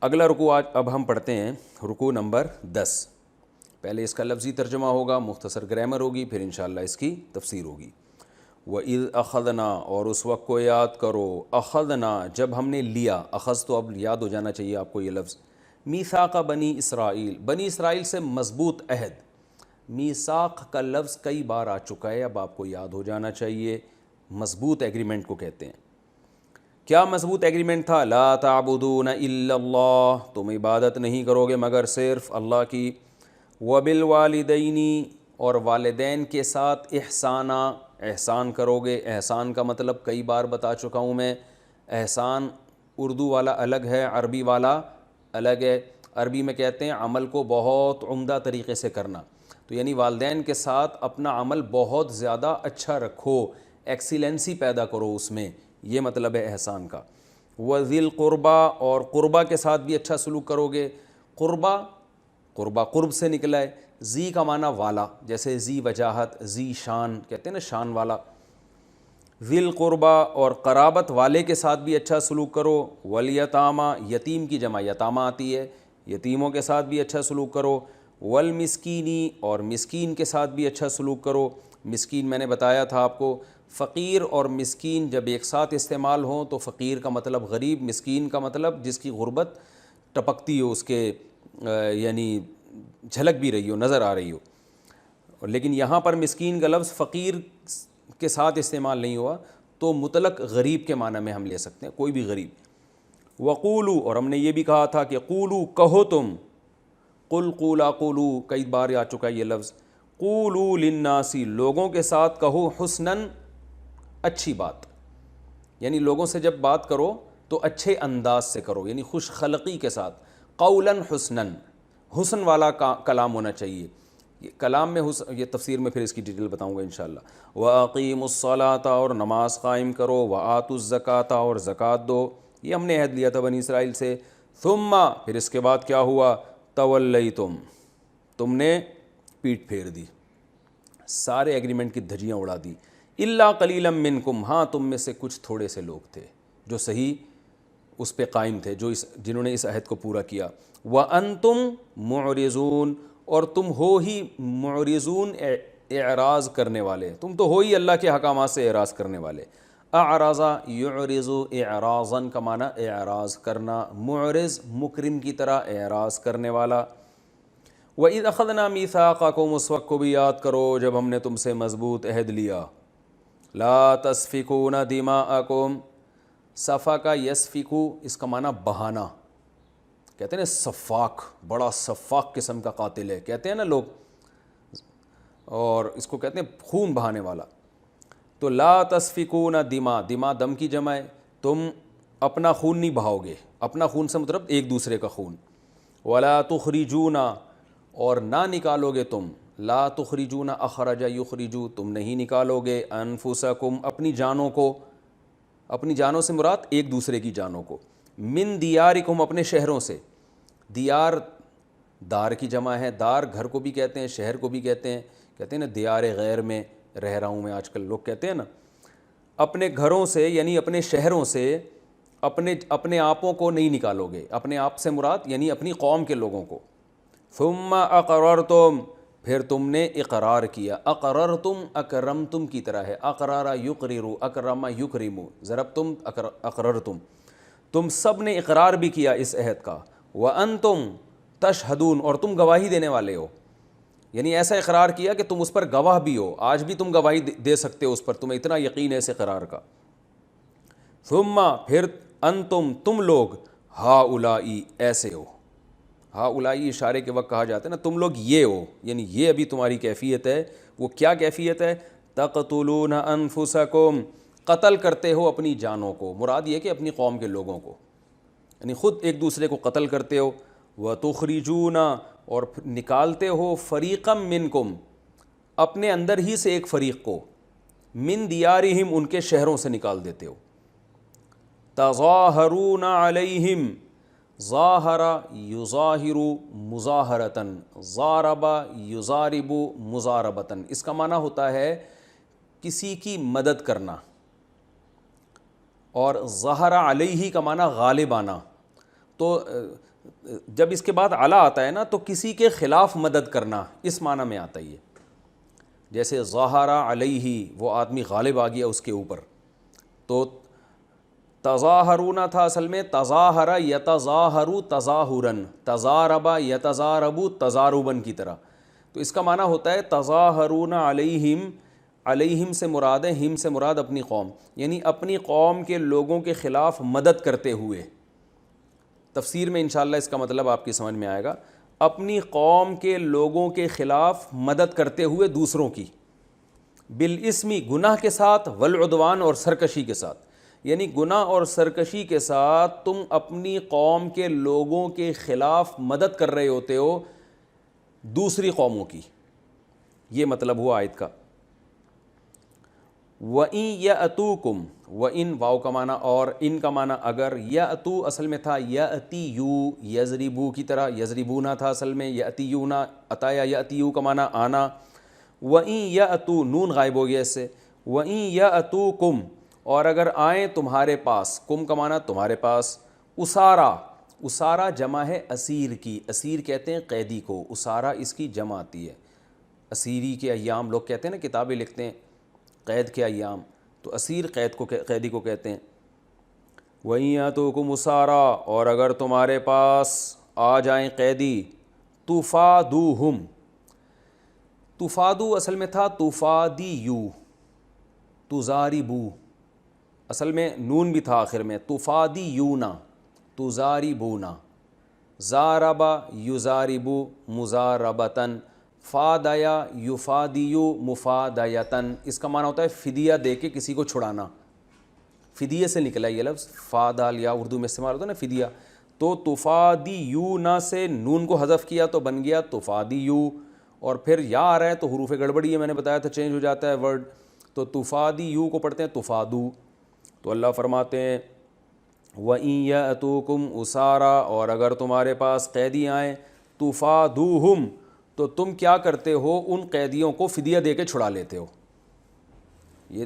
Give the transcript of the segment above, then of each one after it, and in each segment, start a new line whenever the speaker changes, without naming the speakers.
اگلا رکوع آج اب ہم پڑھتے ہیں رکوع نمبر 10. پہلے اس کا لفظی ترجمہ ہوگا, مختصر گرامر ہوگی, پھر انشاءاللہ اس کی تفسیر ہوگی. وَإِذْ أَخَذْنَا, اور اس وقت کو یاد کرو, اخذنا جب ہم نے لیا, اخذ تو اب یاد ہو جانا چاہیے آپ کو یہ لفظ, میثاق بنی اسرائیل, بنی اسرائیل سے مضبوط عہد. میثاق کا لفظ کئی بار آ چکا ہے, اب آپ کو یاد ہو جانا چاہیے. مضبوط ایگریمنٹ کو کہتے ہیں. کیا مضبوط ایگریمنٹ تھا؟ لا تعبدون الا اللہ, تم عبادت نہیں کرو گے مگر صرف اللہ کی. وبالوالدین, اور والدین کے ساتھ احسانا, احسان کرو گے. احسان کا مطلب کئی بار بتا چکا ہوں میں. احسان اردو والا الگ ہے, عربی والا الگ ہے. عربی میں کہتے ہیں عمل کو بہت عمدہ طریقے سے کرنا, تو یعنی والدین کے ساتھ اپنا عمل بہت زیادہ اچھا رکھو, ایکسیلنسی پیدا کرو اس میں, یہ مطلب ہے احسان کا. وذی القربا, اور قربا کے ساتھ بھی اچھا سلوک کرو گے. قربا, قربا قرب سے نکلا ہے. ذی کا معنی والا, جیسے ذی وجاہت, ذی شان کہتے ہیں نا, شان والا. ذی القربا, اور قرابت والے کے ساتھ بھی اچھا سلوک کرو. والیتاما, یتیم کی جمع یتامہ آتی ہے, یتیموں کے ساتھ بھی اچھا سلوک کرو. والمسکینی, اور مسکین کے ساتھ بھی اچھا سلوک کرو. مسکین میں نے بتایا تھا آپ کو, فقیر اور مسکین جب ایک ساتھ استعمال ہوں تو فقیر کا مطلب غریب, مسکین کا مطلب جس کی غربت ٹپکتی ہو, اس کے یعنی جھلک بھی رہی ہو, نظر آ رہی ہو. لیکن یہاں پر مسکین کا لفظ فقیر کے ساتھ استعمال نہیں ہوا, تو مطلق غریب کے معنی میں ہم لے سکتے ہیں, کوئی بھی غریب. وقولو, اور ہم نے یہ بھی کہا تھا کہ قولو کہو تم, قل قولا قولو کئی بار آ چکا ہے یہ لفظ. قولو للناس, لوگوں کے ساتھ کہو حسناً, اچھی بات, یعنی لوگوں سے جب بات کرو تو اچھے انداز سے کرو, یعنی خوش خلقی کے ساتھ. قولاً حسناً, حسن والا کلام ہونا چاہیے. کلام میں یہ تفسیر میں پھر اس کی ڈیٹیل بتاؤں گا انشاءاللہ. وَأَقِيمُوا الصَّلَاةَ, اور نماز قائم کرو. وَآتُوا الزَّكَاةَ, اور زکوٰۃ دو. یہ ہم نے عہد لیا تھا بنی اسرائیل سے. ثُمَّ, پھر اس کے بعد کیا ہوا؟ تَوَلَّيْتُمْ, تم نے پیٹ پھیر دی, سارے ایگریمنٹ کی دھجیاں اڑا دی. الا قلیلا منکم, ہاں تم میں سے کچھ تھوڑے سے لوگ تھے جو صحیح اس پہ قائم تھے, جنہوں نے اس عہد کو پورا کیا. وانتم معرضون, اور تم ہو ہی معرضون, اعراض کرنے والے, تم تو ہو ہی اللہ کے احکامات سے اعراض کرنے والے. اعراض یعرض اعراضا کا معنی اعراض کرنا, معرض مکرم کی طرح اعراض کرنے والا. وَإِذْ أَخَذْنَا مِيثَاقَكُمْ, اس وقت کو بھی یاد کرو جب ہم نے تم سے مضبوط عہد لیا. لا تسفکون دماءکم, سفک یسفکو, اس کا معنی بہانا, کہتے ہیں نا سفاک, بڑا سفاک قسم کا قاتل ہے کہتے ہیں نا لوگ, اور اس کو کہتے ہیں خون بہانے والا. تو لا تسفکون دماء, دماء دم کی جمع ہے, تم اپنا خون نہیں بہاؤ گے, اپنا خون سے مطلب ایک دوسرے کا خون. ولا تخرجون, اور نہ نکالو گے تم, لا تخرجون اخرج یخرجو, تم نہیں نکالو گے, انفسکم, اپنی جانوں کو, اپنی جانوں سے مراد ایک دوسرے کی جانوں کو, من دیارکم, اپنے شہروں سے. دیار دار کی جمع ہے, دار گھر کو بھی کہتے ہیں, شہر کو بھی کہتے ہیں, کہتے ہیں نا دیار غیر میں رہ رہا ہوں میں, آج کل لوگ کہتے ہیں نا. اپنے گھروں سے یعنی اپنے شہروں سے اپنے آپوں کو نہیں نکالو گے, اپنے آپ سے مراد یعنی اپنی قوم کے لوگوں کو. ثم اقررتم, پھر تم نے اقرار کیا. اقررتم اکرمتم کی طرح ہے, اقرار یقرر, اکرم یکرم, ضربتم اقررتم, تم سب نے اقرار بھی کیا اس عہد کا. وانتم تشہدون, اور تم گواہی دینے والے ہو, یعنی ایسا اقرار کیا کہ تم اس پر گواہ بھی ہو, آج بھی تم گواہی دے سکتے ہو اس پر, تمہیں اتنا یقین ہے اس اقرار کا. ثم, پھر انتم, تم لوگ, ہاؤلائی, ایسے ہو. ہاؤلائی اشارے کے وقت کہا جاتا ہے نا تم لوگ یہ ہو, یعنی یہ ابھی تمہاری کیفیت ہے. وہ کیا کیفیت ہے؟ تقتلون انفسکم, قتل کرتے ہو اپنی جانوں کو, مراد یہ کہ اپنی قوم کے لوگوں کو, یعنی خود ایک دوسرے کو قتل کرتے ہو. وتخرجون, اور نکالتے ہو, فریقا منکم, اپنے اندر ہی سے ایک فریق کو, من دیارہم, ان کے شہروں سے نکال دیتے ہو. تظاہرون علیہم, ظاہر یظاہر مظاہرتاً, ضارب یضارب مضاربتاً, اس کا معنی ہوتا ہے کسی کی مدد کرنا, اور ظہر علیہ کا معنی غالب آنا. تو جب اس کے بعد علی آتا ہے نا تو کسی کے خلاف مدد کرنا اس معنی میں آتا ہے. جیسے ظاہر علیہ وہ آدمی غالب آ گیا اس کے اوپر, تو تظاہرون تھا اصل میں تظاہر یتظاہر تظاہرن, تضارب یتضارب تضاربن کی طرح. تو اس کا معنی ہوتا ہے تظاہرون علیہم, علیہم سے مراد ہے, ہم سے مراد اپنی قوم, یعنی اپنی قوم کے لوگوں کے خلاف مدد کرتے ہوئے. تفسیر میں انشاءاللہ اس کا مطلب آپ کی سمجھ میں آئے گا. اپنی قوم کے لوگوں کے خلاف مدد کرتے ہوئے دوسروں کی, بالاسمی گناہ کے ساتھ, والعدوان اور سرکشی کے ساتھ. یعنی گناہ اور سرکشی کے ساتھ تم اپنی قوم کے لوگوں کے خلاف مدد کر رہے ہوتے ہو دوسری قوموں کی. یہ مطلب ہوا آیت کا. وَإِن يَأْتُوكُمْ, وَإِن واو کا معنی اور, ان کا معنی اگر, یأتو اصل میں تھا یأتیو, یضربو کی طرح, یضربونا تھا اصل میں, یأتیونا عطایا, یأتیو کا معنی آنا. وَإِن یأتو نون غائب ہو گیا اس سے. وَإِن یأتوکم, اور اگر آئیں تمہارے پاس, کم کا معنی تمہارے پاس. اسارا, اسارا جمع ہے اسیر کی, اسیر کہتے ہیں قیدی کو, اسارا اس کی جمع آتی ہے. اسیری کے ایام لوگ کہتے ہیں نا, کتابیں لکھتے ہیں قید کے ایام, تو اسیر قید کو, قیدی کو کہتے ہیں. وَإِن یَأْتُوکُمْ أُسَارَىٰ, اور اگر تمہارے پاس آ جائیں قیدی, تُفَادُوهُمْ, تُفَادُو اصل میں تھا تُفَادِیُو, تُزَارِبُو, اصل میں نون بھی تھا آخر میں, تُفَادِیُونا, تُزَارِبُونا, زَارَبَ یُزَارِبُ مُزَارَبَةً, فادیا یفادیو مفادیتن. اس کا معنی ہوتا ہے فدیہ دے کے کسی کو چھڑانا, فدیے سے نکلا یہ لفظ, فادال یا اردو میں استعمال ہوتا ہے نا فدیہ. تو تفادیونا سے نون کو حذف کیا تو بن گیا تفادیو, اور پھر یا آ رہا ہے تو حروف گڑبڑی ہے, میں نے بتایا تھا چینج ہو جاتا ہے ورڈ, تو تفادیو کو پڑھتے ہیں تفادو. تو اللہ فرماتے ہیں وَإِن يَأْتُوكُمْ أُسَارَىٰ, اور اگر تمہارے پاس قیدی آئیں, تُفَادُوهُمْ, تو تم کیا کرتے ہو ان قیدیوں کو فدیہ دے کے چھڑا لیتے ہو. یہ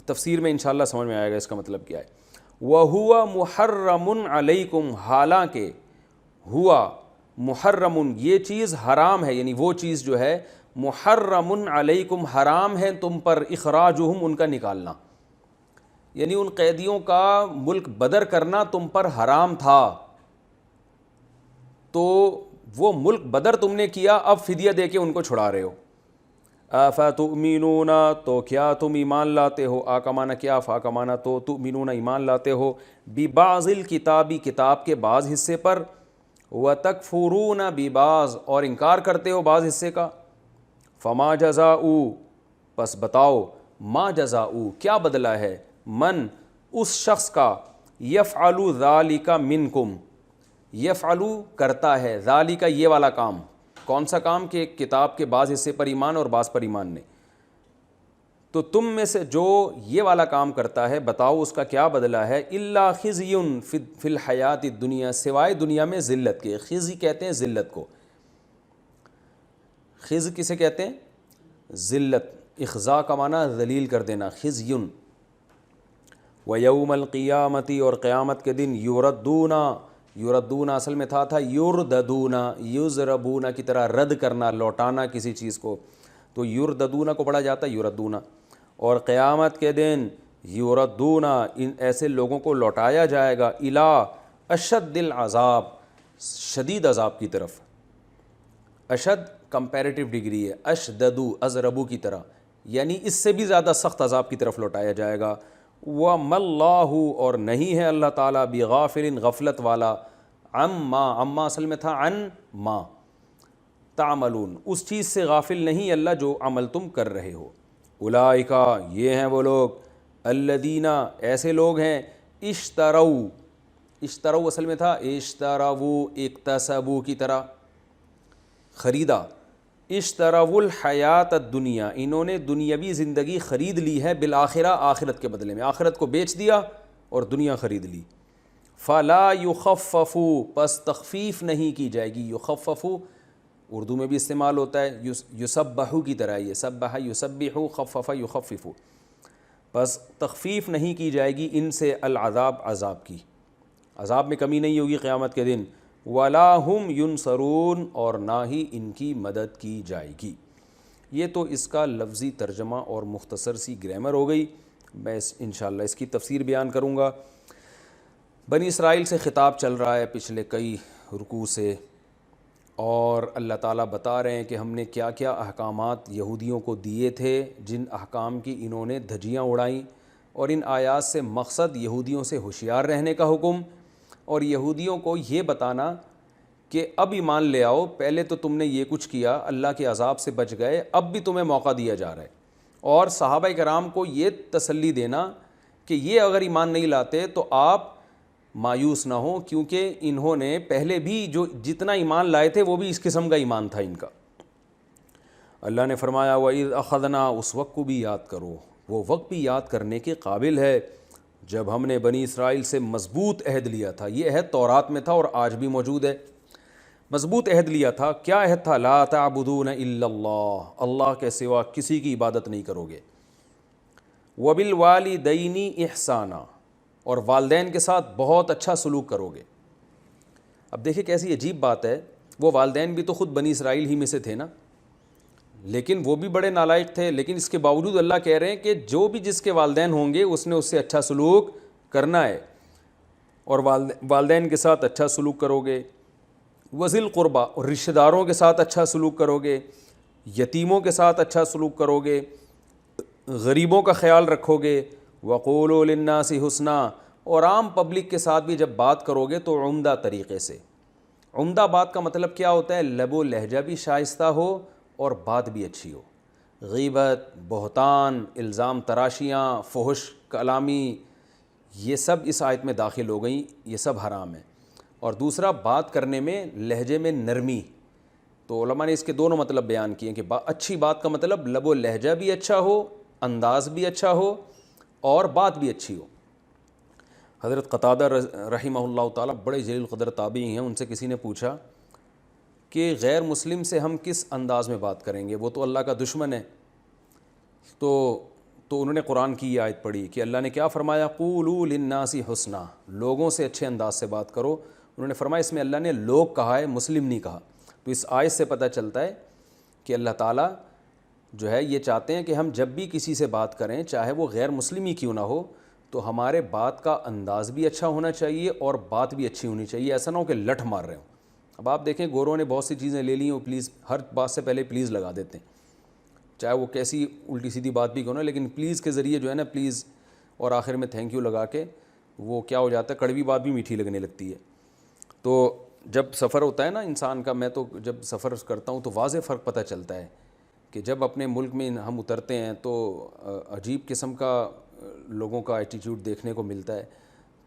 تفسیر میں انشاءاللہ سمجھ میں آئے گا اس کا مطلب کیا ہے. وَهُوَ مُحَرَّمٌ عَلَيْكُمْ, حالانکہ ہوا محرم, یہ چیز حرام ہے, یعنی وہ چیز جو ہے محرم علیکم, حرام ہے تم پر, اخراجہم, ان کا نکالنا, یعنی ان قیدیوں کا ملک بدر کرنا تم پر حرام تھا, تو وہ ملک بدر تم نے کیا, اب فدیہ دے کے ان کو چھڑا رہے ہو. افتؤمنون, تو کیا تم ایمان لاتے ہو, آ کا معنی کیا, فا کا معنی تو, تؤمنون ایمان لاتے ہو, ببعض الکتابی, کتاب کے بعض حصے پر, وتکفرون ببعض, اور انکار کرتے ہو بعض حصے کا. فما جزاؤ, پس بتاؤ, ما جزاؤ, کیا بدلہ ہے, من, اس شخص کا, یفعل ذالک منکم, یفعلو کرتا ہے, ذالک یہ والا کام, کون سا کام, کہ کتاب کے بعض حصے پر ایمان اور بعض پر ایمان نہیں, تو تم میں سے جو یہ والا کام کرتا ہے بتاؤ اس کا کیا بدلہ ہے. الا خزی فی الحیات الدنیا, سوائے دنیا میں ذلت کے. خزی کہتے ہیں ذلت کو, خز کسے کہتے ہیں, ذلت, اخزا کا معنی ذلیل کر دینا, خزی. ویوم القیامتی, اور قیامت کے دن, یردونا, یردونا اصل میں تھا یرددونا, یضربونا کی طرح رد کرنا, لوٹانا کسی چیز کو, تو یرددونا کو پڑھا جاتا ہے یردونا. اور قیامت کے دن یردونا, ان ایسے لوگوں کو لوٹایا جائے گا, الی اشد العذاب, شدید عذاب کی طرف. اشد کمپیریٹیو ڈگری ہے, اشددو ازربو کی طرح, یعنی اس سے بھی زیادہ سخت عذاب کی طرف لوٹایا جائے گا. وَمَا اللَّهُ, اور نہیں ہے اللہ تعالیٰ, بغافل, غفلت والا, عما, عما اصل میں تھا عن ما, تعملون, اس چیز سے غافل نہیں اللہ جو عمل تم کر رہے ہو. اولئک, یہ ہیں وہ لوگ, الذین, ایسے لوگ ہیں, اشتروا, اشتروا اصل میں تھا اشتروا, اکتسبوا کی طرح, خریدا, اشتروا الحیات الدنیا, انہوں نے دنیاوی زندگی خرید لی ہے, بالآخرہ, آخرت کے بدلے میں, آخرت کو بیچ دیا اور دنیا خرید لی. فلا یخفف, پس تخفیف نہیں کی جائے گی, یخفف اردو میں بھی استعمال ہوتا ہے, یسبحو کی طرح, یہ سبح یسبح, خفف یخفف, پس تخفیف نہیں کی جائے گی ان سے, العذاب, عذاب کی, عذاب میں کمی نہیں ہوگی قیامت کے دن. ولا ہم ینصرون، اور نہ ہی ان کی مدد کی جائے گی۔ یہ تو اس کا لفظی ترجمہ اور مختصر سی گرامر ہو گئی۔ میں انشاءاللہ اس کی تفسیر بیان کروں گا۔ بنی اسرائیل سے خطاب چل رہا ہے پچھلے کئی رکوع سے، اور اللہ تعالیٰ بتا رہے ہیں کہ ہم نے کیا کیا احکامات یہودیوں کو دیے تھے، جن احکام کی انہوں نے دھجیاں اڑائیں، اور ان آیات سے مقصد یہودیوں سے ہوشیار رہنے کا حکم، اور یہودیوں کو یہ بتانا کہ اب ایمان لے آؤ، پہلے تو تم نے یہ کچھ کیا، اللہ کے عذاب سے بچ گئے، اب بھی تمہیں موقع دیا جا رہا ہے، اور صحابہ کرام کو یہ تسلی دینا کہ یہ اگر ایمان نہیں لاتے تو آپ مایوس نہ ہوں، کیونکہ انہوں نے پہلے بھی جو جتنا ایمان لائے تھے وہ بھی اس قسم کا ایمان تھا ان کا۔ اللہ نے فرمایا وَإِذْ أَخَذْنَا، اس وقت کو بھی یاد کرو، وہ وقت بھی یاد کرنے کے قابل ہے جب ہم نے بنی اسرائیل سے مضبوط عہد لیا تھا۔ یہ عہد تورات میں تھا اور آج بھی موجود ہے۔ مضبوط عہد لیا تھا، کیا عہد تھا؟ لا تعبدون الا اللہ، اللہ کے سوا کسی کی عبادت نہیں کرو گے۔ وبالوالدین احسانا، اور والدین کے ساتھ بہت اچھا سلوک کرو گے۔ اب دیکھیں کیسی عجیب بات ہے، وہ والدین بھی تو خود بنی اسرائیل ہی میں سے تھے نا، لیکن وہ بھی بڑے نالائق تھے، لیکن اس کے باوجود اللہ کہہ رہے ہیں کہ جو بھی جس کے والدین ہوں گے اس نے اس سے اچھا سلوک کرنا ہے، اور والدین کے ساتھ اچھا سلوک کرو گے۔ وذی القربیٰ، اور رشتہ داروں کے ساتھ اچھا سلوک کرو گے، یتیموں کے ساتھ اچھا سلوک کرو گے، غریبوں کا خیال رکھو گے۔ وقولوا للناس حسنا، اور عام پبلک کے ساتھ بھی جب بات کرو گے تو عمدہ طریقے سے۔ عمدہ بات کا مطلب کیا ہوتا ہے؟ لب و لہجہ بھی شائستہ ہو اور بات بھی اچھی ہو۔ غیبت، بہتان، الزام تراشیاں، فحش کلامی، یہ سب اس آیت میں داخل ہو گئیں، یہ سب حرام ہے۔ اور دوسرا، بات کرنے میں لہجے میں نرمی، تو علماء نے اس کے دونوں مطلب بیان کیے کہ اچھی بات کا مطلب لب و لہجہ بھی اچھا ہو، انداز بھی اچھا ہو، اور بات بھی اچھی ہو۔ حضرت قتادہ رحمہ اللہ تعالیٰ بڑے جلیل القدر تابعی ہیں، ان سے کسی نے پوچھا کہ غیر مسلم سے ہم کس انداز میں بات کریں گے، وہ تو اللہ کا دشمن ہے۔ تو انہوں نے قرآن کی یہ آیت پڑھی کہ اللہ نے کیا فرمایا؟ قولوا للناس حسنا، لوگوں سے اچھے انداز سے بات کرو۔ انہوں نے فرمایا اس میں اللہ نے لوگ کہا ہے، مسلم نہیں کہا۔ تو اس آیت سے پتہ چلتا ہے کہ اللہ تعالیٰ جو ہے یہ چاہتے ہیں کہ ہم جب بھی کسی سے بات کریں، چاہے وہ غیر مسلم ہی کیوں نہ ہو، تو ہمارے بات کا انداز بھی اچھا ہونا چاہیے اور بات بھی اچھی ہونی چاہیے، ایسا نہ ہو کہ لٹھ مار رہے ہوں۔ اب آپ دیکھیں گوروں نے بہت سی چیزیں لے لی ہیں، وہ پلیز ہر بات سے پہلے پلیز لگا دیتے ہیں، چاہے وہ کیسی الٹی سیدھی بات بھی کیوں نہ، لیکن پلیز کے ذریعے جو ہے نا، پلیز اور آخر میں تھینک یو لگا کے وہ کیا ہو جاتا ہے، کڑوی بات بھی میٹھی لگنے لگتی ہے۔ تو جب سفر ہوتا ہے نا انسان کا، میں تو جب سفر کرتا ہوں تو واضح فرق پتہ چلتا ہے کہ جب اپنے ملک میں ہم اترتے ہیں تو عجیب قسم کا لوگوں کا ایٹیٹیوڈ دیکھنے کو ملتا ہے،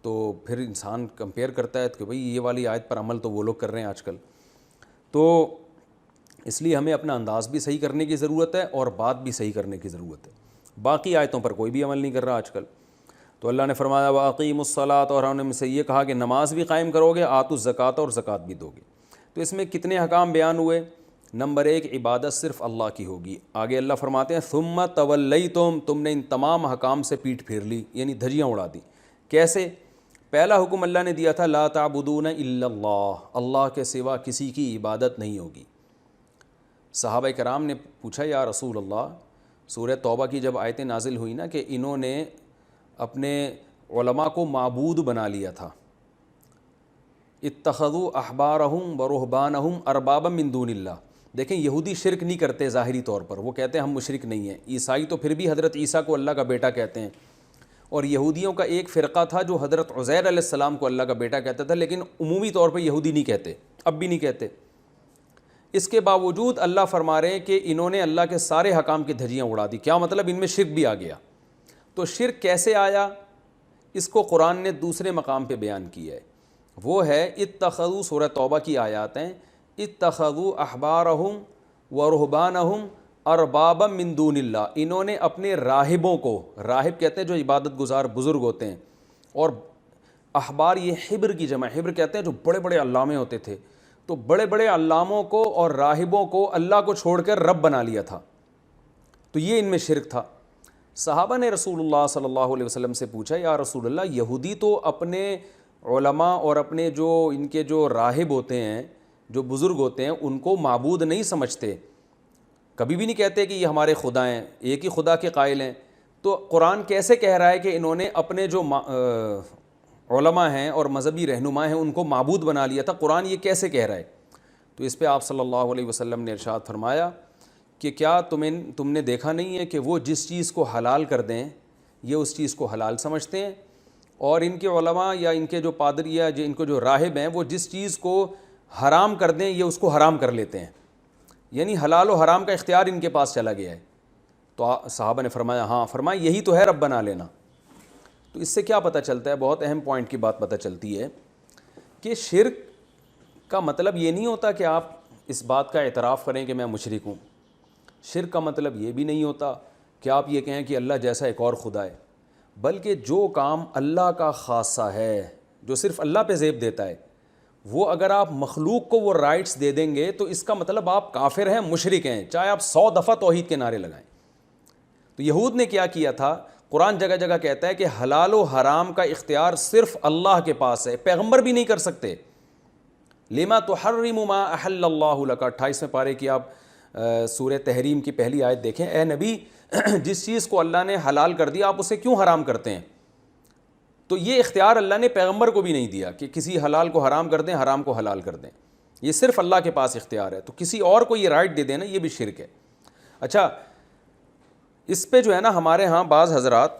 تو پھر انسان کمپیئر کرتا ہے کہ بھئی یہ والی آیت پر عمل تو وہ لوگ کر رہے ہیں آج کل۔ تو اس لیے ہمیں اپنا انداز بھی صحیح کرنے کی ضرورت ہے اور بات بھی صحیح کرنے کی ضرورت ہے۔ باقی آیتوں پر کوئی بھی عمل نہیں کر رہا آج کل۔ تو اللہ نے فرمایا وَأَقِیمُوا الصَّلَاةَ، اور ہم نے سے یہ کہا کہ نماز بھی قائم کرو گے، آتوا الزکوٰۃ، اور زکوٰۃ بھی دو گے۔ تو اس میں کتنے احکام بیان ہوئے؟ نمبر 1، عبادت صرف اللہ کی ہوگی۔ آگے اللہ فرماتے ہیں ثُمَّ تَوَلَّیْتُمْ، تم نے ان تمام احکام سے پیٹھ پھیر لی، یعنی دھجیاں اڑا دی۔ کیسے؟ پہلا حکم اللہ نے دیا تھا لا تعبدون الا اللہ، اللہ کے سوا کسی کی عبادت نہیں ہوگی۔ صحابہ کرام نے پوچھا یا رسول اللہ، سورہ توبہ کی جب آیتیں نازل ہوئی نا کہ انہوں نے اپنے علماء کو معبود بنا لیا تھا، اتخذوا احبارہم ورہبانہم اربابا من دون اللہ۔ دیکھیں یہودی شرک نہیں کرتے ظاہری طور پر، وہ کہتے ہیں ہم مشرک نہیں ہیں۔ عیسائی تو پھر بھی حضرت عیسیٰ کو اللہ کا بیٹا کہتے ہیں، اور یہودیوں کا ایک فرقہ تھا جو حضرت عزیر علیہ السلام کو اللہ کا بیٹا کہتا تھا، لیکن عمومی طور پہ یہودی نہیں کہتے، اب بھی نہیں کہتے۔ اس کے باوجود اللہ فرما رہے ہیں کہ انہوں نے اللہ کے سارے حکام کی دھجیاں اڑا دی۔ کیا مطلب؟ ان میں شرک بھی آ گیا۔ تو شرک کیسے آیا؟ اس کو قرآن نے دوسرے مقام پہ بیان کیا ہے، وہ ہے اتخذوا، سورہ توبہ کی آیات ہیں، اتخذوا احبارہم ورہبانہم اربابا من دون اللہ، انہوں نے اپنے راہبوں کو، راہب کہتے ہیں جو عبادت گزار بزرگ ہوتے ہیں، اور احبار یہ حبر کی جمع، حبر کہتے ہیں جو بڑے بڑے علامے ہوتے تھے، تو بڑے بڑے علاموں کو اور راہبوں کو اللہ کو چھوڑ کر رب بنا لیا تھا۔ تو یہ ان میں شرک تھا۔ صحابہ نے رسول اللہ صلی اللہ علیہ وسلم سے پوچھا یا رسول اللہ، یہودی تو اپنے علماء اور اپنے جو ان کے جو راہب ہوتے ہیں، جو بزرگ ہوتے ہیں، ان کو معبود نہیں سمجھتے، کبھی بھی نہیں کہتے کہ یہ ہمارے خدا ہیں، ایک ہی خدا کے قائل ہیں. تو قرآن کیسے کہہ رہا ہے کہ انہوں نے اپنے جو علماء ہیں اور مذہبی رہنما ہیں ان کو معبود بنا لیا تھا؟ قرآن یہ کیسے کہہ رہا ہے؟ تو اس پہ آپ صلی اللہ علیہ وسلم نے ارشاد فرمایا کہ کیا تم نے دیکھا نہیں ہے کہ وہ جس چیز کو حلال کر دیں یہ اس چیز کو حلال سمجھتے ہیں، اور ان کے علماء یا ان کے جو پادری یا ان کو جو راہب ہیں وہ جس چیز کو حرام کر دیں یہ اس کو حرام کر لیتے ہیں. یعنی حلال و حرام کا اختیار ان کے پاس چلا گیا ہے. تو صحابہ نے فرمایا ہاں، فرمایا یہی تو ہے رب بنا لینا. تو اس سے کیا پتہ چلتا ہے؟ بہت اہم پوائنٹ کی بات پتہ چلتی ہے کہ شرک کا مطلب یہ نہیں ہوتا کہ آپ اس بات کا اعتراف کریں کہ میں مشرک ہوں. شرک کا مطلب یہ بھی نہیں ہوتا کہ آپ یہ کہیں کہ اللہ جیسا ایک اور خدا ہے، بلکہ جو کام اللہ کا خاصہ ہے، جو صرف اللہ پہ زیب دیتا ہے، وہ اگر آپ مخلوق کو وہ رائٹس دے دیں گے تو اس کا مطلب آپ کافر ہیں، مشرک ہیں، چاہے آپ 100 دفعہ توحید کے نعرے لگائیں. تو یہود نے کیا کیا تھا؟ قرآن جگہ جگہ کہتا ہے کہ حلال و حرام کا اختیار صرف اللہ کے پاس ہے، پیغمبر بھی نہیں کر سکتے. لما تحرم ما احل اللہ لک، 28ویں پارے کی آپ سورہ تحریم کی پہلی آیت دیکھیں. اے نبی، جس چیز کو اللہ نے حلال کر دیا آپ اسے کیوں حرام کرتے ہیں؟ تو یہ اختیار اللہ نے پیغمبر کو بھی نہیں دیا کہ کسی حلال کو حرام کر دیں، حرام کو حلال کر دیں. یہ صرف اللہ کے پاس اختیار ہے. تو کسی اور کو یہ رائٹ دے دینا یہ بھی شرک ہے. اچھا، اس پہ جو ہے نا ہمارے ہاں بعض حضرات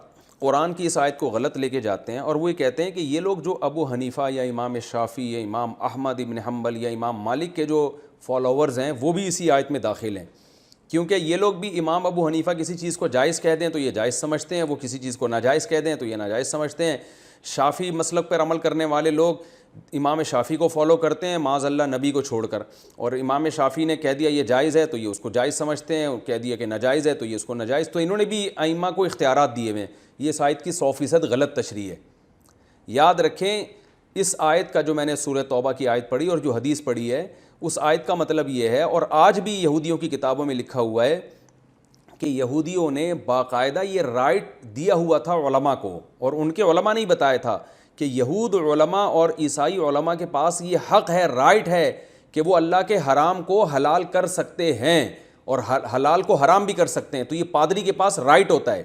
قرآن کی اس آیت کو غلط لے کے جاتے ہیں اور وہ یہ کہتے ہیں کہ یہ لوگ جو ابو حنیفہ یا امام شافعی یا امام احمد ابن حنبل یا امام مالک کے جو فالوورز ہیں وہ بھی اسی آیت میں داخل ہیں، کیونکہ یہ لوگ بھی امام ابو حنیفہ کسی چیز کو جائز کہہ دیں تو یہ جائز سمجھتے ہیں، وہ کسی چیز کو ناجائز کہہ دیں تو یہ ناجائز سمجھتے ہیں. شافعی مسلک پر عمل کرنے والے لوگ امام شافعی کو فالو کرتے ہیں معاذ اللہ نبی کو چھوڑ کر، اور امام شافعی نے کہہ دیا یہ جائز ہے تو یہ اس کو جائز سمجھتے ہیں، اور کہہ دیا کہ ناجائز ہے تو یہ اس کو ناجائز. تو انہوں نے بھی ائمہ کو اختیارات دیے ہوئے ہیں. یہ اس آیت کی 100% غلط تشریح ہے. یاد رکھیں اس آیت کا جو میں نے سورہ توبہ کی آیت پڑھی اور جو حدیث پڑھی ہے اس آیت کا مطلب یہ ہے، اور آج بھی یہودیوں کی کتابوں میں لکھا ہوا ہے کہ یہودیوں نے باقاعدہ یہ رائٹ دیا ہوا تھا علماء کو، اور ان کے علماء نے ہی بتایا تھا کہ یہود علماء اور عیسائی علماء کے پاس یہ حق ہے، رائٹ ہے کہ وہ اللہ کے حرام کو حلال کر سکتے ہیں اور حلال کو حرام بھی کر سکتے ہیں. تو یہ پادری کے پاس رائٹ ہوتا ہے.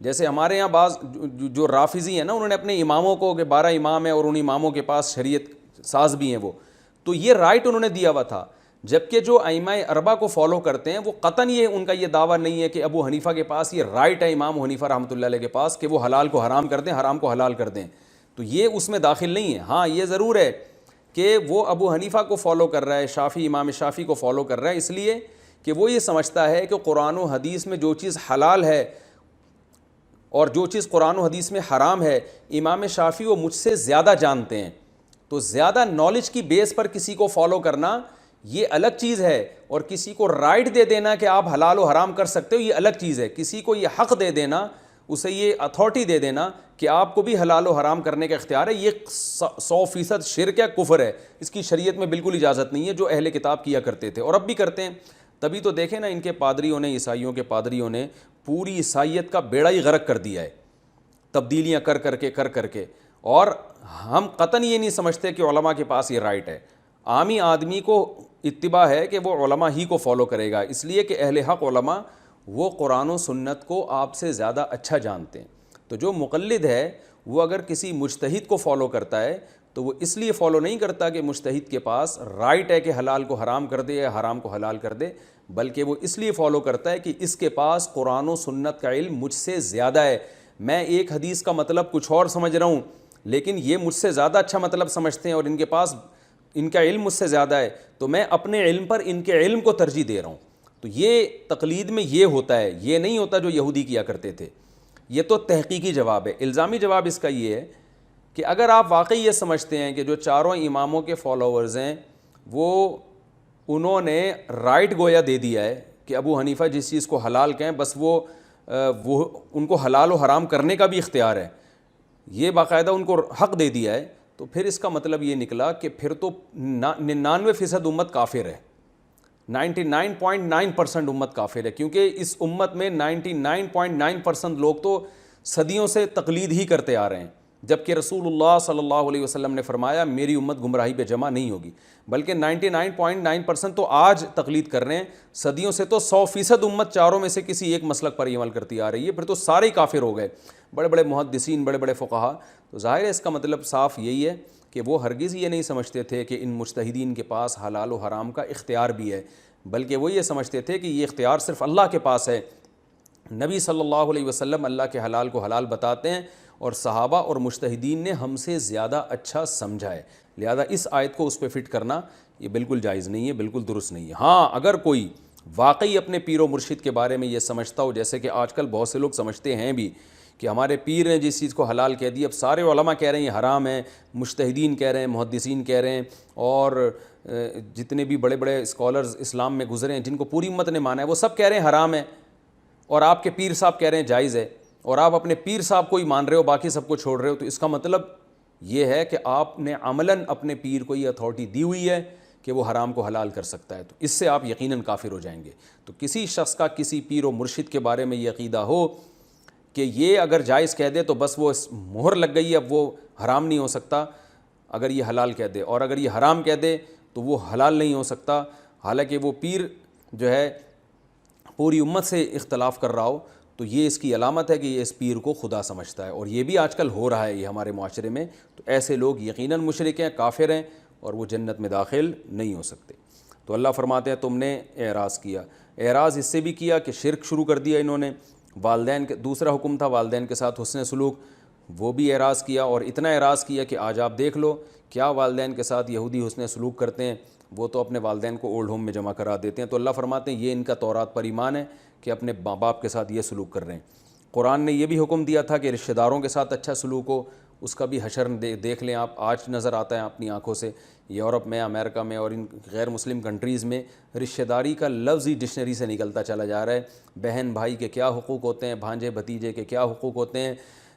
جیسے ہمارے یہاں بعض جو رافضی ہیں نا، انہوں نے اپنے اماموں کو کہ 12 امام ہیں اور ان اماموں کے پاس شریعت ساز بھی ہیں، وہ تو یہ رائٹ انہوں نے دیا ہوا تھا. جبکہ جو ائمہ اربعہ کو فالو کرتے ہیں وہ قطعاً یہ ان کا یہ دعویٰ نہیں ہے کہ ابو حنیفہ کے پاس یہ رائٹ ہے، امام حنیفہ رحمۃ اللہ علیہ کے پاس، کہ وہ حلال کو حرام کر دیں، حرام کو حلال کر دیں. تو یہ اس میں داخل نہیں ہے. ہاں یہ ضرور ہے کہ وہ ابو حنیفہ کو فالو کر رہا ہے، شافعی امام شافعی کو فالو کر رہا ہے، اس لیے کہ وہ یہ سمجھتا ہے کہ قرآن و حدیث میں جو چیز حلال ہے اور جو چیز قرآن و حدیث میں حرام ہے امام شافعی وہ مجھ سے زیادہ جانتے ہیں. تو زیادہ نالج کی بیس پر کسی کو فالو کرنا یہ الگ چیز ہے، اور کسی کو رائٹ دے دینا کہ آپ حلال و حرام کر سکتے ہو یہ الگ چیز ہے. کسی کو یہ حق دے دینا، اسے یہ اتھارٹی دے دینا کہ آپ کو بھی حلال و حرام کرنے کا اختیار ہے، یہ 100% شرک ہے، کفر ہے. اس کی شریعت میں بالکل اجازت نہیں ہے، جو اہل کتاب کیا کرتے تھے اور اب بھی کرتے ہیں. تبھی تو دیکھیں نا ان کے پادریوں نے، عیسائیوں کے پادریوں نے پوری عیسائیت کا بیڑا ہی غرق کر دیا ہے، تبدیلیاں کر کر کے. اور ہم قطعاً یہ نہیں سمجھتے کہ علماء کے پاس یہ رائٹ ہے. عامی آدمی کو اتباع ہے کہ وہ علماء ہی کو فالو کرے گا، اس لیے کہ اہل حق علماء وہ قرآن و سنت کو آپ سے زیادہ اچھا جانتے ہیں. تو جو مقلد ہے وہ اگر کسی مجتہد کو فالو کرتا ہے تو وہ اس لیے فالو نہیں کرتا کہ مجتہد کے پاس رائٹ ہے کہ حلال کو حرام کر دے یا حرام کو حلال کر دے، بلکہ وہ اس لیے فالو کرتا ہے کہ اس کے پاس قرآن و سنت کا علم مجھ سے زیادہ ہے. میں ایک حدیث کا مطلب کچھ اور سمجھ رہا ہوں لیکن یہ مجھ سے زیادہ اچھا مطلب سمجھتے ہیں اور ان کے پاس ان کا علم مجھ سے زیادہ ہے، تو میں اپنے علم پر ان کے علم کو ترجیح دے رہا ہوں. تو یہ تقلید میں یہ ہوتا ہے، یہ نہیں ہوتا جو یہودی کیا کرتے تھے. یہ تو تحقیقی جواب ہے. الزامی جواب اس کا یہ ہے کہ اگر آپ واقعی یہ سمجھتے ہیں کہ جو چاروں اماموں کے فالوورز ہیں وہ انہوں نے رائٹ گویا دے دیا ہے کہ ابو حنیفہ جس چیز کو حلال کہیں بس وہ ان کو حلال و حرام کرنے کا بھی اختیار ہے، یہ باقاعدہ ان کو حق دے دیا ہے، تو پھر اس کا مطلب یہ نکلا کہ پھر تو 99% امت کافر ہے، 99.9% امت کافر ہے. کیونکہ اس امت میں 99.9% لوگ تو صدیوں سے تقلید ہی کرتے آ رہے ہیں. جبکہ رسول اللہ صلی اللہ علیہ وسلم نے فرمایا میری امت گمراہی پہ جمع نہیں ہوگی، بلکہ 99.9% تو آج تقلید کر رہے ہیں، صدیوں سے تو 100% امت چاروں میں سے کسی ایک مسلک پر عمل کرتی آ رہی ہے، پھر تو سارے ہی کافر ہو گئے، بڑے بڑے محدثین، بڑے بڑے فقہا۔ تو ظاہر ہے اس کا مطلب صاف یہی ہے کہ وہ ہرگز یہ نہیں سمجھتے تھے کہ ان مجتہدین کے پاس حلال و حرام کا اختیار بھی ہے، بلکہ وہ یہ سمجھتے تھے کہ یہ اختیار صرف اللہ کے پاس ہے۔ نبی صلی اللہ علیہ وسلم اللہ کے حلال کو حلال بتاتے ہیں اور صحابہ اور مجتہدین نے ہم سے زیادہ اچھا سمجھا ہے، لہذا اس آیت کو اس پہ فٹ کرنا یہ بالکل جائز نہیں ہے، بالکل درست نہیں ہے۔ ہاں اگر کوئی واقعی اپنے پیر و مرشد کے بارے میں یہ سمجھتا ہو، جیسے کہ آج کل بہت سے لوگ سمجھتے ہیں بھی کہ ہمارے پیر نے جس چیز کو حلال کہہ دی، اب سارے علماء کہہ رہے ہیں یہ حرام ہے، مجتہدین کہہ رہے ہیں، محدثین کہہ رہے ہیں، اور جتنے بھی بڑے بڑے اسکالرز اسلام میں گزرے ہیں جن کو پوری امت نے مانا ہے وہ سب کہہ رہے ہیں حرام ہے، اور آپ کے پیر صاحب کہہ رہے ہیں جائز ہے، اور آپ اپنے پیر صاحب کو ہی مان رہے ہو، باقی سب کو چھوڑ رہے ہو، تو اس کا مطلب یہ ہے کہ آپ نے عملاً اپنے پیر کو یہ اتھارٹی دی ہوئی ہے کہ وہ حرام کو حلال کر سکتا ہے، تو اس سے آپ یقیناً کافر ہو جائیں گے۔ تو کسی شخص کا کسی پیر و مرشد کے بارے میں یہ عقیدہ ہو کہ یہ اگر جائز کہہ دے تو بس وہ مہر لگ گئی، اب وہ حرام نہیں ہو سکتا اگر یہ حلال کہہ دے، اور اگر یہ حرام کہہ دے تو وہ حلال نہیں ہو سکتا، حالانکہ وہ پیر جو ہے پوری امت سے اختلاف کر رہا ہو، تو یہ اس کی علامت ہے کہ یہ اس پیر کو خدا سمجھتا ہے، اور یہ بھی آج کل ہو رہا ہے یہ ہمارے معاشرے میں۔ تو ایسے لوگ یقیناً مشرک ہیں، کافر ہیں، اور وہ جنت میں داخل نہیں ہو سکتے۔ تو اللہ فرماتے ہیں تم نے اعراض کیا، اعراض اس سے بھی کیا کہ شرک شروع کر دیا انہوں نے، والدین کے دوسرا حکم تھا والدین کے ساتھ حسن سلوک، وہ بھی اعراض کیا، اور اتنا اعراض کیا کہ آج آپ دیکھ لو کیا والدین کے ساتھ یہودی حسن سلوک کرتے ہیں، وہ تو اپنے والدین کو اولڈ ہوم میں جمع کرا دیتے ہیں۔ تو اللہ فرماتے ہیں یہ ان کا تورات پر ایمان ہے کہ اپنے ماں باپ کے ساتھ یہ سلوک کر رہے ہیں۔ قرآن نے یہ بھی حکم دیا تھا کہ رشتہ داروں کے ساتھ اچھا سلوک ہو، اس کا بھی حشر دیکھ لیں آپ، آج نظر آتا ہے اپنی آنکھوں سے، یورپ میں، امریکہ میں اور ان غیر مسلم کنٹریز میں رشتہ داری کا لفظ ہی ڈکشنری سے نکلتا چلا جا رہا ہے۔ بہن بھائی کے کیا حقوق ہوتے ہیں، بھانجے بھتیجے کے کیا حقوق ہوتے ہیں،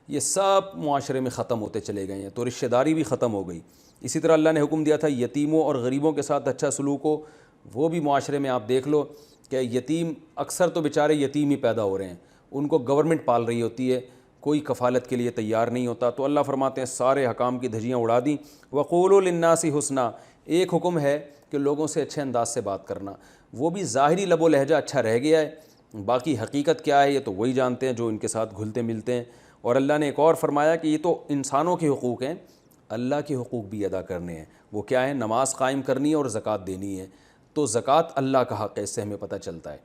یہ سب معاشرے میں ختم ہوتے چلے گئے ہیں، تو رشتہ داری بھی ختم ہو گئی۔ اسی طرح اللہ نے حکم دیا تھا یتیموں اور غریبوں کے ساتھ اچھا سلوک ہو، وہ بھی معاشرے میں آپ دیکھ لو کہ یتیم اکثر تو بیچارے یتیم ہی پیدا ہو رہے ہیں، ان کو گورنمنٹ پال رہی ہوتی ہے، کوئی کفالت کے لیے تیار نہیں ہوتا۔ تو اللہ فرماتے ہیں سارے حکام کی دھجیاں اڑا دیں۔ وَقُولُوا لِلنَّاسِ حُسْنًا، ایک حکم ہے کہ لوگوں سے اچھے انداز سے بات کرنا، وہ بھی ظاہری لب و لہجہ اچھا رہ گیا ہے، باقی حقیقت کیا ہے یہ تو وہی جانتے ہیں جو ان کے ساتھ گھلتے ملتے ہیں۔ اور اللہ نے ایک اور فرمایا کہ یہ تو انسانوں کے حقوق ہیں، اللہ کے حقوق بھی ادا کرنے ہیں۔ وہ کیا ہے؟ نماز قائم کرنی ہے اور زکوٰۃ دینی ہے۔ تو زکوٰۃ اللہ کا حق ہے، اس سے ہمیں پتہ چلتا ہے،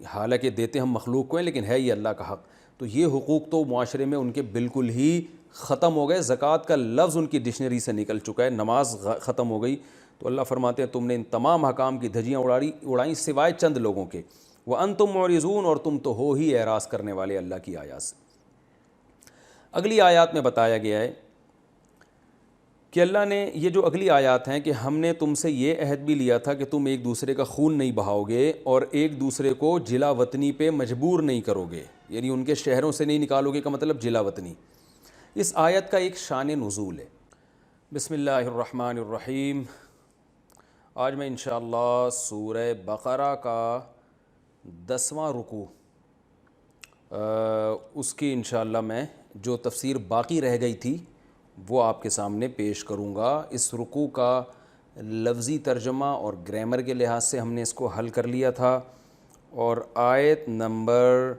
حالانکہ دیتے ہم مخلوق کو ہیں لیکن ہے یہ اللہ کا حق۔ تو یہ حقوق تو معاشرے میں ان کے بالکل ہی ختم ہو گئے، زکوٰۃ کا لفظ ان کی ڈکشنری سے نکل چکا ہے، نماز ختم ہو گئی۔ تو اللہ فرماتے ہیں تم نے ان تمام حکام کی دھجیاں اڑائیں سوائے چند لوگوں کے، وَأَنْتُمْ مُعْرِضُونَ، اور تم تو ہو ہی اعراض کرنے والے اللہ کی آیات سے۔ اگلی آیات میں بتایا گیا ہے کہ اللہ نے یہ جو اگلی آیات ہیں کہ ہم نے تم سے یہ عہد بھی لیا تھا کہ تم ایک دوسرے کا خون نہیں بہاؤ گے اور ایک دوسرے کو جلا وطنی پہ مجبور نہیں کرو گے، یعنی ان کے شہروں سے نہیں نکالو گے کا مطلب جلا وطنی۔ اس آیت کا ایک شان نزول ہے۔ بسم اللہ الرحمن الرحیم۔ آج میں انشاءاللہ سورہ بقرہ کا 10واں رکوع اس کی انشاءاللہ میں جو تفسیر باقی رہ گئی تھی وہ آپ کے سامنے پیش کروں گا۔ اس رکوع کا لفظی ترجمہ اور گرامر کے لحاظ سے ہم نے اس کو حل کر لیا تھا، اور آیت نمبر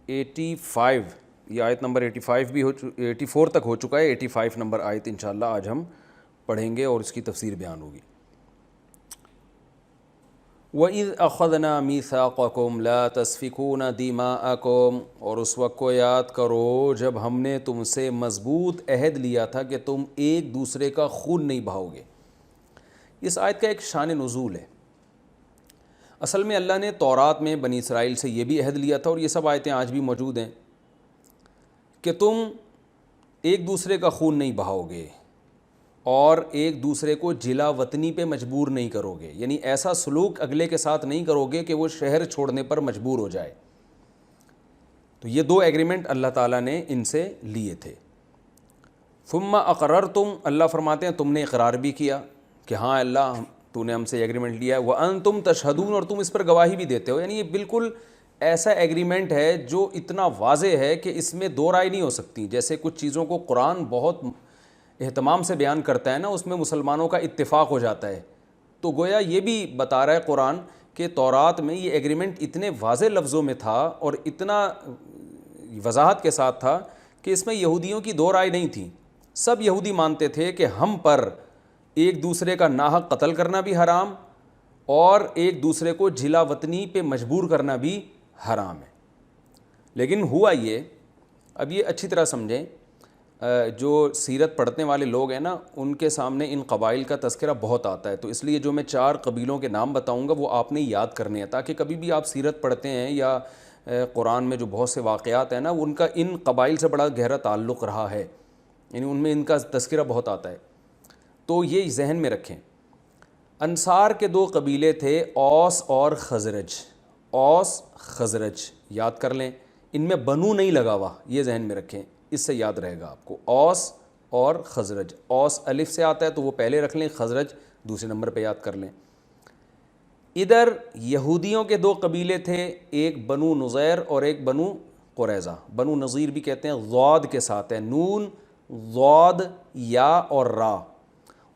85، یہ آیت نمبر 85 بھی 84 تک ہو چکا ہے، 85 نمبر آیت انشاءاللہ آج ہم پڑھیں گے اور اس کی تفسیر بیان ہوگی۔ وَإِذْ أَخَذْنَا مِيثَاقَكُمْ لَا تَسْفِكُونَ دِمَاءَكُمْ، اور اس وقت کو یاد کرو جب ہم نے تم سے مضبوط عہد لیا تھا کہ تم ایک دوسرے کا خون نہیں بہاؤ گے۔ اس آیت کا ایک شان نزول ہے۔ اصل میں اللہ نے تورات میں بنی اسرائیل سے یہ بھی عہد لیا تھا، اور یہ سب آیتیں آج بھی موجود ہیں، کہ تم ایک دوسرے کا خون نہیں بہاؤ گے اور ایک دوسرے کو جلا وطنی پہ مجبور نہیں کرو گے، یعنی ایسا سلوک اگلے کے ساتھ نہیں کرو گے کہ وہ شہر چھوڑنے پر مجبور ہو جائے۔ تو یہ دو ایگریمنٹ اللہ تعالیٰ نے ان سے لیے تھے۔ ثم اقررتم، اللہ فرماتے ہیں تم نے اقرار بھی کیا کہ ہاں اللہ تو نے ہم سے ایگریمنٹ لیا ہے، وانتم تشہدون، اور تم اس پر گواہی بھی دیتے ہو، یعنی یہ بالکل ایسا ایگریمنٹ ہے جو اتنا واضح ہے کہ اس میں دو رائے نہیں ہو سکتی. جیسے کچھ چیزوں کو قرآن بہت اہتمام سے بیان کرتا ہے نا, اس میں مسلمانوں کا اتفاق ہو جاتا ہے. تو گویا یہ بھی بتا رہا ہے قرآن کہ تورات میں یہ ایگریمنٹ اتنے واضح لفظوں میں تھا اور اتنا وضاحت کے ساتھ تھا کہ اس میں یہودیوں کی دو رائے نہیں تھی. سب یہودی مانتے تھے کہ ہم پر ایک دوسرے کا ناحق قتل کرنا بھی حرام اور ایک دوسرے کو جھلا وطنی پہ مجبور کرنا بھی حرام ہے. لیکن ہوا یہ, اب یہ اچھی طرح سمجھیں, جو سیرت پڑھنے والے لوگ ہیں نا ان کے سامنے ان قبائل کا تذکرہ بہت آتا ہے. تو اس لیے جو میں 4 قبیلوں کے نام بتاؤں گا وہ آپ نے یاد کرنے ہیں, تاکہ کبھی بھی آپ سیرت پڑھتے ہیں یا قرآن میں جو بہت سے واقعات ہیں نا ان کا ان قبائل سے بڑا گہرا تعلق رہا ہے, یعنی ان میں ان کا تذکرہ بہت آتا ہے. تو یہ ذہن میں رکھیں. انصار کے 2 قبیلے تھے, اوس اور خزرج. اوس خزرج یاد کر لیں, ان میں بنو نہیں لگا ہوا, یہ ذہن میں رکھیں, اس سے یاد رہے گا آپ کو. اوس اور خزرج, اوس الف سے آتا ہے تو وہ پہلے رکھ لیں, خزرج دوسرے نمبر پہ یاد کر لیں. ادھر یہودیوں کے 2 قبیلے تھے, ایک بنو نظیر اور ایک بنو قریظہ. بنو نظیر بھی کہتے ہیں, ضاد کے ساتھ ہے, نون ضاد یا اور را.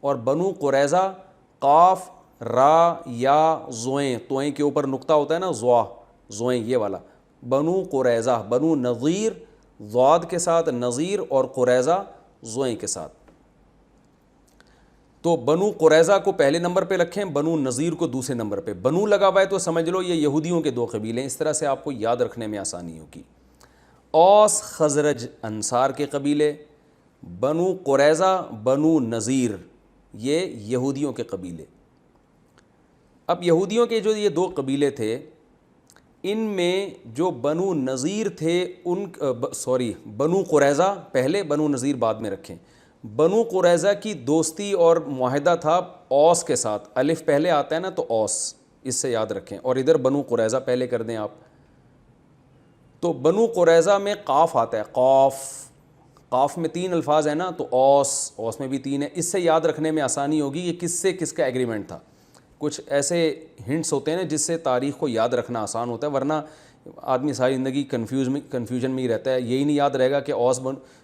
اور بنو قریظہ قاف را یا زوئیں, توئیں کے اوپر نقطہ ہوتا ہے نا, زوا زوئیں یہ والا. بنو قریظہ. بنو نظیر ضاد کے ساتھ, نظیر اور قریظہ زوئیں کے ساتھ. تو بنو قریظہ کو پہلے نمبر پہ رکھیں, بنو نظیر کو دوسرے نمبر پہ. بنو لگا ہوا ہے تو سمجھ لو یہ یہودیوں کے 2 قبیلے ہیں. اس طرح سے آپ کو یاد رکھنے میں آسانی ہوگی. اوس خزرج انصار کے قبیلے, بنو قریظہ بنو نظیر یہ یہودیوں کے قبیلے. اب یہودیوں کے جو یہ 2 قبیلے تھے, ان میں جو بنو نظیر تھے بنو قریظہ پہلے, بنو نظیر بعد میں رکھیں. بنو قریظہ کی دوستی اور معاہدہ تھا اوس کے ساتھ, الف پہلے آتا ہے نا تو اوس, اس سے یاد رکھیں. اور ادھر بنو قریظہ پہلے کر دیں آپ. تو بنو قریظہ میں قاف آتا ہے, قاف میں 3 الفاظ ہیں نا, تو اوس میں بھی 3 ہے. اس سے یاد رکھنے میں آسانی ہوگی کہ کس سے کس کا ایگریمنٹ تھا. کچھ ایسے ہنٹس ہوتے ہیں جس سے تاریخ کو یاد رکھنا آسان ہوتا ہے, ورنہ آدمی ساری زندگی کنفیوژن میں ہی رہتا ہے. یہی نہیں یاد رہے گا کہ اوس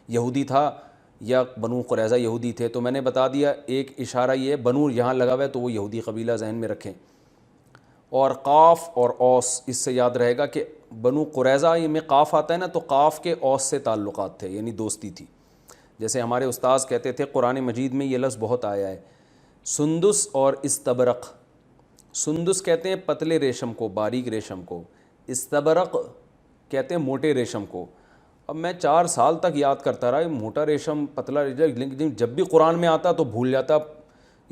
یہودی تھا یا بنو قریظہ یہودی تھے. تو میں نے بتا دیا, ایک اشارہ یہ بنو یہاں لگا ہوا ہے تو وہ یہودی قبیلہ ذہن میں رکھیں. اور قاف اور اوس, اس سے یاد رہے گا کہ بنو قریظہ میں قاف آتا ہے نا تو قاف کے اوس سے تعلقات تھے, یعنی دوستی تھی. جیسے ہمارے استاذ کہتے تھے قرآن مجید میں یہ لفظ بہت آیا ہے, سندس اور استبرق. سندس کہتے ہیں پتلے ریشم کو, باریک ریشم کو. استبرق کہتے ہیں موٹے ریشم کو. اب میں 4 سال تک یاد کرتا رہا موٹا ریشم پتلا ریشم, لیکن جب بھی قرآن میں آتا تو بھول جاتا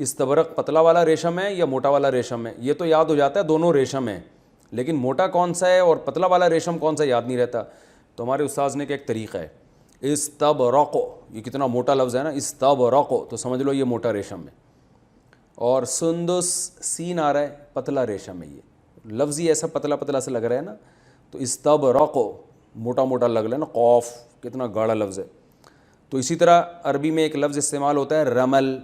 استبرق پتلا والا ریشم ہے یا موٹا والا ریشم ہے. یہ تو یاد ہو جاتا ہے دونوں ریشم ہیں, لیکن موٹا کون سا ہے اور پتلا والا ریشم کون سا یاد نہیں رہتا. تو ہمارے استاذ نے کہ ایک طریقہ ہے, استبرق, یہ کتنا موٹا لفظ ہے نا, استبرق, تو سمجھ لو یہ موٹا ریشم ہے. اور سندس سین آ رہا ہے, پتلا ریشم ہے. یہ لفظ ہی ایسا پتلا پتلا سے لگ رہا ہے نا, تو استبرق موٹا موٹا لگ رہا ہے نا, قوف کتنا گاڑا لفظ ہے. تو اسی طرح عربی میں ایک لفظ استعمال ہوتا ہے رمل.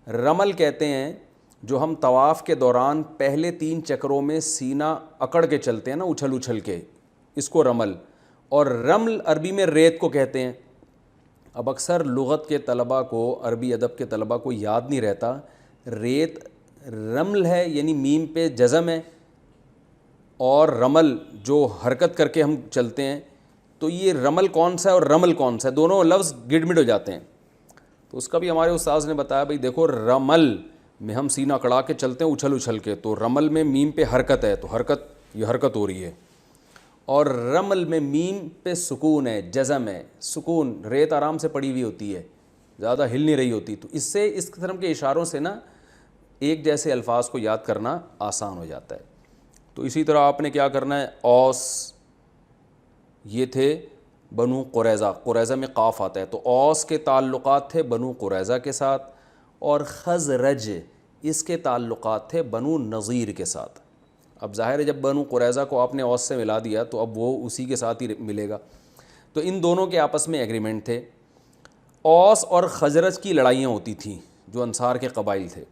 رمل کہتے ہیں جو ہم طواف کے دوران پہلے 3 چکروں میں سینہ اکڑ کے چلتے ہیں نا, اچھل اچھل کے, اس کو رمل. اور رمل عربی میں ریت کو کہتے ہیں. اب اکثر لغت کے طلباء کو, عربی ادب کے طلباء کو یاد نہیں رہتا ریت رمل ہے, یعنی میم پہ جزم ہے, اور رمل جو حرکت کر کے ہم چلتے ہیں, تو یہ رمل کون سا ہے اور رمل کون سا ہے, دونوں لفظ گڈمڈ ہو جاتے ہیں. تو اس کا بھی ہمارے استاذ نے بتایا, بھائی دیکھو رمل میں ہم سینہ کڑا کے چلتے ہیں اچھل اچھل کے, تو رمل میں میم پہ حرکت ہے, تو یہ حرکت ہو رہی ہے. اور رمل میں میم پہ سکون ہے, جزم ہے, سکون, ریت آرام سے پڑی ہوئی ہوتی ہے, زیادہ ہل نہیں رہی ہوتی. تو اس سے اس قسم کے اشاروں سے نا ایک جیسے الفاظ کو یاد کرنا آسان ہو جاتا ہے. تو اسی طرح آپ نے کیا کرنا ہے, اوس یہ تھے بنو قریظہ, قریظہ میں قاف آتا ہے, تو اوس کے تعلقات تھے بنو قریظہ کے ساتھ, اور خزرج اس کے تعلقات تھے بنو نظیر کے ساتھ. اب ظاہر ہے جب بنو قریظہ کو آپ نے اوس سے ملا دیا تو اب وہ اسی کے ساتھ ہی ملے گا. تو ان دونوں کے آپس میں ایگریمنٹ تھے. اوس اور خزرج کی لڑائیاں ہوتی تھیں جو انصار کے قبائل تھے.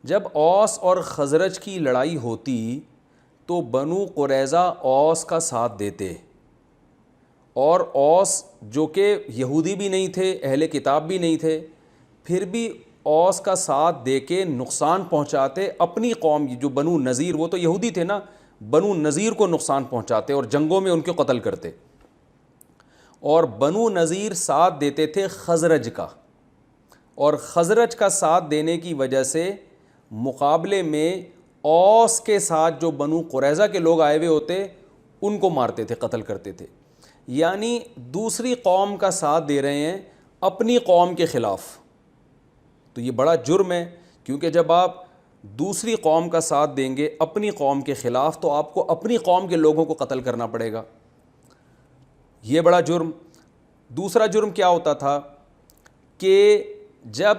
جب اوس اور خزرج کی لڑائی ہوتی تو بنو قریظہ اوس کا ساتھ دیتے، اور اوس جو کہ یہودی بھی نہیں تھے، اہل کتاب بھی نہیں تھے، پھر بھی اوس کا ساتھ دے کے نقصان پہنچاتے اپنی قوم، جو بنو نذیر، وہ تو یہودی تھے نا، بنو نذیر کو نقصان پہنچاتے اور جنگوں میں ان کے قتل کرتے. اور بنو نذیر ساتھ دیتے تھے خزرج کا، اور خزرج کا ساتھ دینے کی وجہ سے مقابلے میں اوس کے ساتھ جو بنو قریظہ کے لوگ آئے ہوئے ہوتے ان کو مارتے تھے، قتل کرتے تھے. یعنی دوسری قوم کا ساتھ دے رہے ہیں اپنی قوم کے خلاف. تو یہ بڑا جرم ہے، کیونکہ جب آپ دوسری قوم کا ساتھ دیں گے اپنی قوم کے خلاف تو آپ کو اپنی قوم کے لوگوں کو قتل کرنا پڑے گا. یہ بڑا جرم. دوسرا جرم کیا ہوتا تھا کہ جب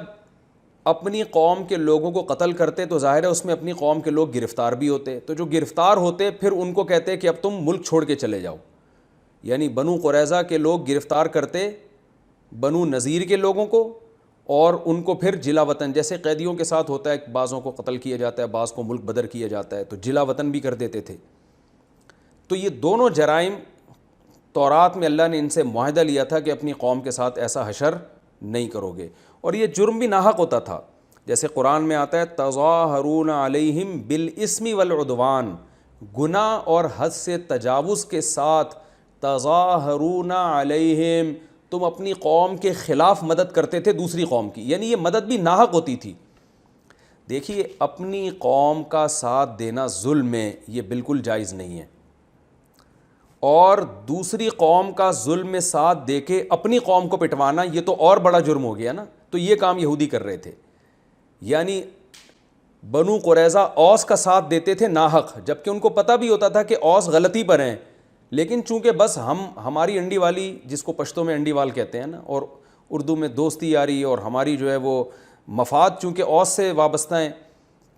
اپنی قوم کے لوگوں کو قتل کرتے تو ظاہر ہے اس میں اپنی قوم کے لوگ گرفتار بھی ہوتے، تو جو گرفتار ہوتے پھر ان کو کہتے کہ اب تم ملک چھوڑ کے چلے جاؤ. یعنی بنو قریظہ کے لوگ گرفتار کرتے بنو نذیر کے لوگوں کو، اور ان کو پھر جلا وطن، جیسے قیدیوں کے ساتھ ہوتا ہے، بعضوں کو قتل کیا جاتا ہے، بعض کو ملک بدر کیا جاتا ہے، تو جلا وطن بھی کر دیتے تھے. تو یہ دونوں جرائم تورات میں اللہ نے ان سے معاہدہ لیا تھا کہ اپنی قوم کے ساتھ ایسا حشر نہیں کرو گے. اور یہ جرم بھی ناحق ہوتا تھا، جیسے قرآن میں آتا ہے تظاہرون علیہم بالاسم والعدوان، گناہ اور حد سے تجاوز کے ساتھ تظاہرون علیہم، تم اپنی قوم کے خلاف مدد کرتے تھے دوسری قوم کی. یعنی یہ مدد بھی ناحق ہوتی تھی. دیکھیے اپنی قوم کا ساتھ دینا ظلم ہے، یہ بالکل جائز نہیں ہے، اور دوسری قوم کا ظلم میں ساتھ دے کے اپنی قوم کو پٹوانا یہ تو اور بڑا جرم ہو گیا نا. تو یہ کام یہودی کر رہے تھے. یعنی بنو قریظہ اوس کا ساتھ دیتے تھے ناحق، جبکہ ان کو پتہ بھی ہوتا تھا کہ اوس غلطی پر ہیں، لیکن چونکہ بس ہماری انڈی والی، جس کو پشتو میں انڈی وال کہتے ہیں نا، اور اردو میں دوستی یاری، اور ہماری جو ہے وہ مفاد چونکہ اوس سے وابستہ ہیں،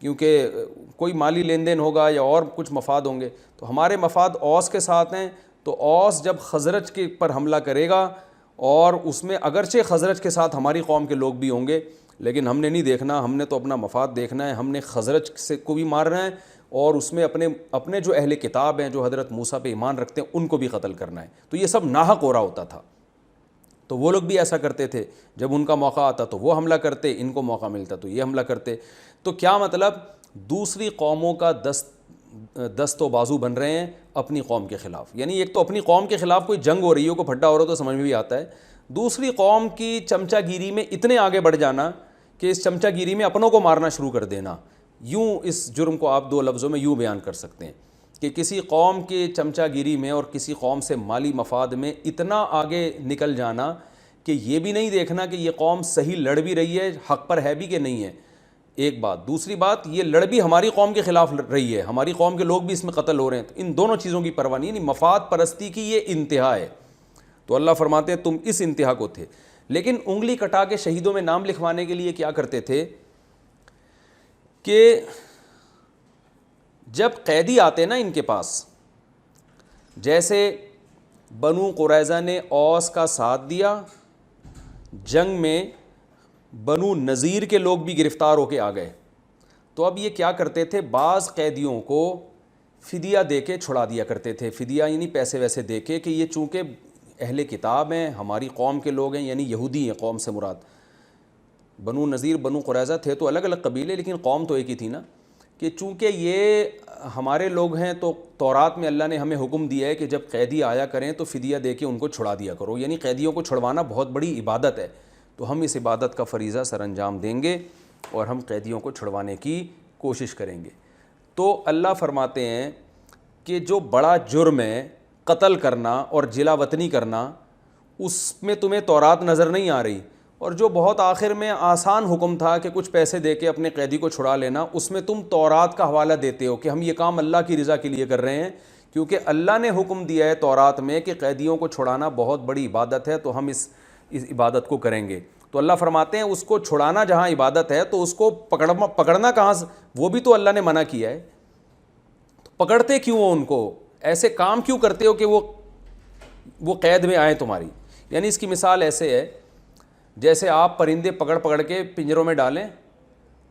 کیونکہ کوئی مالی لین دین ہوگا یا اور کچھ مفاد ہوں گے، تو ہمارے مفاد اوس کے ساتھ ہیں. تو اوس جب خزرج کے پر حملہ کرے گا، اور اس میں اگرچہ خزرج کے ساتھ ہماری قوم کے لوگ بھی ہوں گے، لیکن ہم نے نہیں دیکھنا، ہم نے تو اپنا مفاد دیکھنا ہے، ہم نے خزرج سے کو بھی مارنا ہے، اور اس میں اپنے جو اہل کتاب ہیں، جو حضرت موسیٰ پہ ایمان رکھتے ہیں، ان کو بھی قتل کرنا ہے. تو یہ سب ناحق ہو رہا ہوتا تھا. تو وہ لوگ بھی ایسا کرتے تھے، جب ان کا موقع آتا تو وہ حملہ کرتے، ان کو موقع ملتا تو یہ حملہ کرتے. تو کیا مطلب، دوسری قوموں کا دست و بازو بن رہے ہیں اپنی قوم کے خلاف. یعنی ایک تو اپنی قوم کے خلاف کوئی جنگ ہو رہی ہو، کوئی پھڈا ہو رہا ہو تو سمجھ میں بھی آتا ہے، دوسری قوم کی چمچہ گیری میں اتنے آگے بڑھ جانا کہ اس چمچہ گیری میں اپنوں کو مارنا شروع کر دینا. یوں اس جرم کو آپ دو لفظوں میں یوں بیان کر سکتے ہیں کہ کسی قوم کے چمچہ گیری میں اور کسی قوم سے مالی مفاد میں اتنا آگے نکل جانا کہ یہ بھی نہیں دیکھنا کہ یہ قوم صحیح لڑ بھی رہی ہے، حق پر ہے بھی کہ نہیں ہے. ایک بات. دوسری بات، یہ لڑ بھی ہماری قوم کے خلاف رہی ہے، ہماری قوم کے لوگ بھی اس میں قتل ہو رہے ہیں. تو ان دونوں چیزوں کی پرواہ نہیں، یعنی مفاد پرستی کی یہ انتہا ہے. تو اللہ فرماتے ہیں تم اس انتہا کو تھے. لیکن انگلی کٹا کے شہیدوں میں نام لکھوانے کے لیے کیا کرتے تھے کہ جب قیدی آتے نا ان کے پاس، جیسے بنو قریظہ نے اوس کا ساتھ دیا جنگ میں، بنو نذیر کے لوگ بھی گرفتار ہو کے آ گئے، تو اب یہ کیا کرتے تھے، بعض قیدیوں کو فدیہ دے کے چھڑا دیا کرتے تھے. فدیہ یعنی پیسے ویسے دے کے، کہ یہ چونکہ اہل کتاب ہیں، ہماری قوم کے لوگ ہیں، یعنی یہودی ہیں. قوم سے مراد بنو نذیر بنو قریظہ تھے تو الگ الگ قبیلے، لیکن قوم تو ایک ہی تھی نا، کہ چونکہ یہ ہمارے لوگ ہیں تو تورات میں اللہ نے ہمیں حکم دیا ہے کہ جب قیدی آیا کریں تو فدیہ دے کے ان کو چھڑا دیا کرو. یعنی قیدیوں کو چھڑوانا بہت بڑی عبادت ہے، تو ہم اس عبادت کا فریضہ سر انجام دیں گے اور ہم قیدیوں کو چھڑوانے کی کوشش کریں گے. تو اللہ فرماتے ہیں کہ جو بڑا جرم ہے قتل کرنا اور جلا وطنی کرنا، اس میں تمہیں تورات نظر نہیں آ رہی، اور جو بہت آخر میں آسان حکم تھا کہ کچھ پیسے دے کے اپنے قیدی کو چھڑا لینا، اس میں تم تورات کا حوالہ دیتے ہو کہ ہم یہ کام اللہ کی رضا کے لیے کر رہے ہیں، کیونکہ اللہ نے حکم دیا ہے تورات میں کہ قیدیوں کو چھڑانا بہت بڑی عبادت ہے، تو ہم اس عبادت کو کریں گے. تو اللہ فرماتے ہیں اس کو چھڑانا جہاں عبادت ہے تو اس کو پکڑنا کہاں سے، وہ بھی تو اللہ نے منع کیا ہے. تو پکڑتے کیوں ہو ان کو، ایسے کام کیوں کرتے ہو کہ وہ قید میں آئیں تمہاری. یعنی اس کی مثال ایسے ہے جیسے آپ پرندے پکڑ کے پنجروں میں ڈالیں،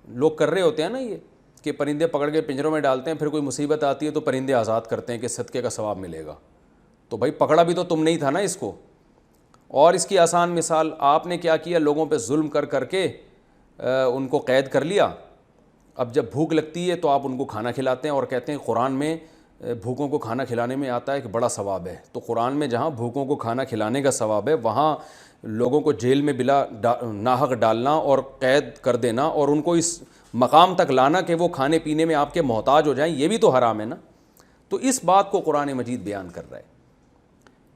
لوگ کر رہے ہوتے ہیں نا یہ، کہ پرندے پکڑ کے پنجروں میں ڈالتے ہیں, پھر کوئی مصیبت آتی ہے تو پرندے آزاد کرتے ہیں کہ صدقے کا ثواب ملے گا. تو بھائی پکڑا بھی تو تم نہیں تھا نا اس کو. اور اس کی آسان مثال, آپ نے کیا کیا, لوگوں پہ ظلم کر کر کے ان کو قید کر لیا. اب جب بھوک لگتی ہے تو آپ ان کو کھانا کھلاتے ہیں اور کہتے ہیں قرآن میں بھوکوں کو کھانا کھلانے میں آتا ہے کہ بڑا ثواب ہے. تو قرآن میں جہاں بھوکوں کو کھانا کھلانے کا ثواب ہے, وہاں لوگوں کو جیل میں بلا ناحق ڈالنا اور قید کر دینا اور ان کو اس مقام تک لانا کہ وہ کھانے پینے میں آپ کے محتاج ہو جائیں, یہ بھی تو حرام ہے نا. تو اس بات کو قرآن مجید بیان کر رہا ہے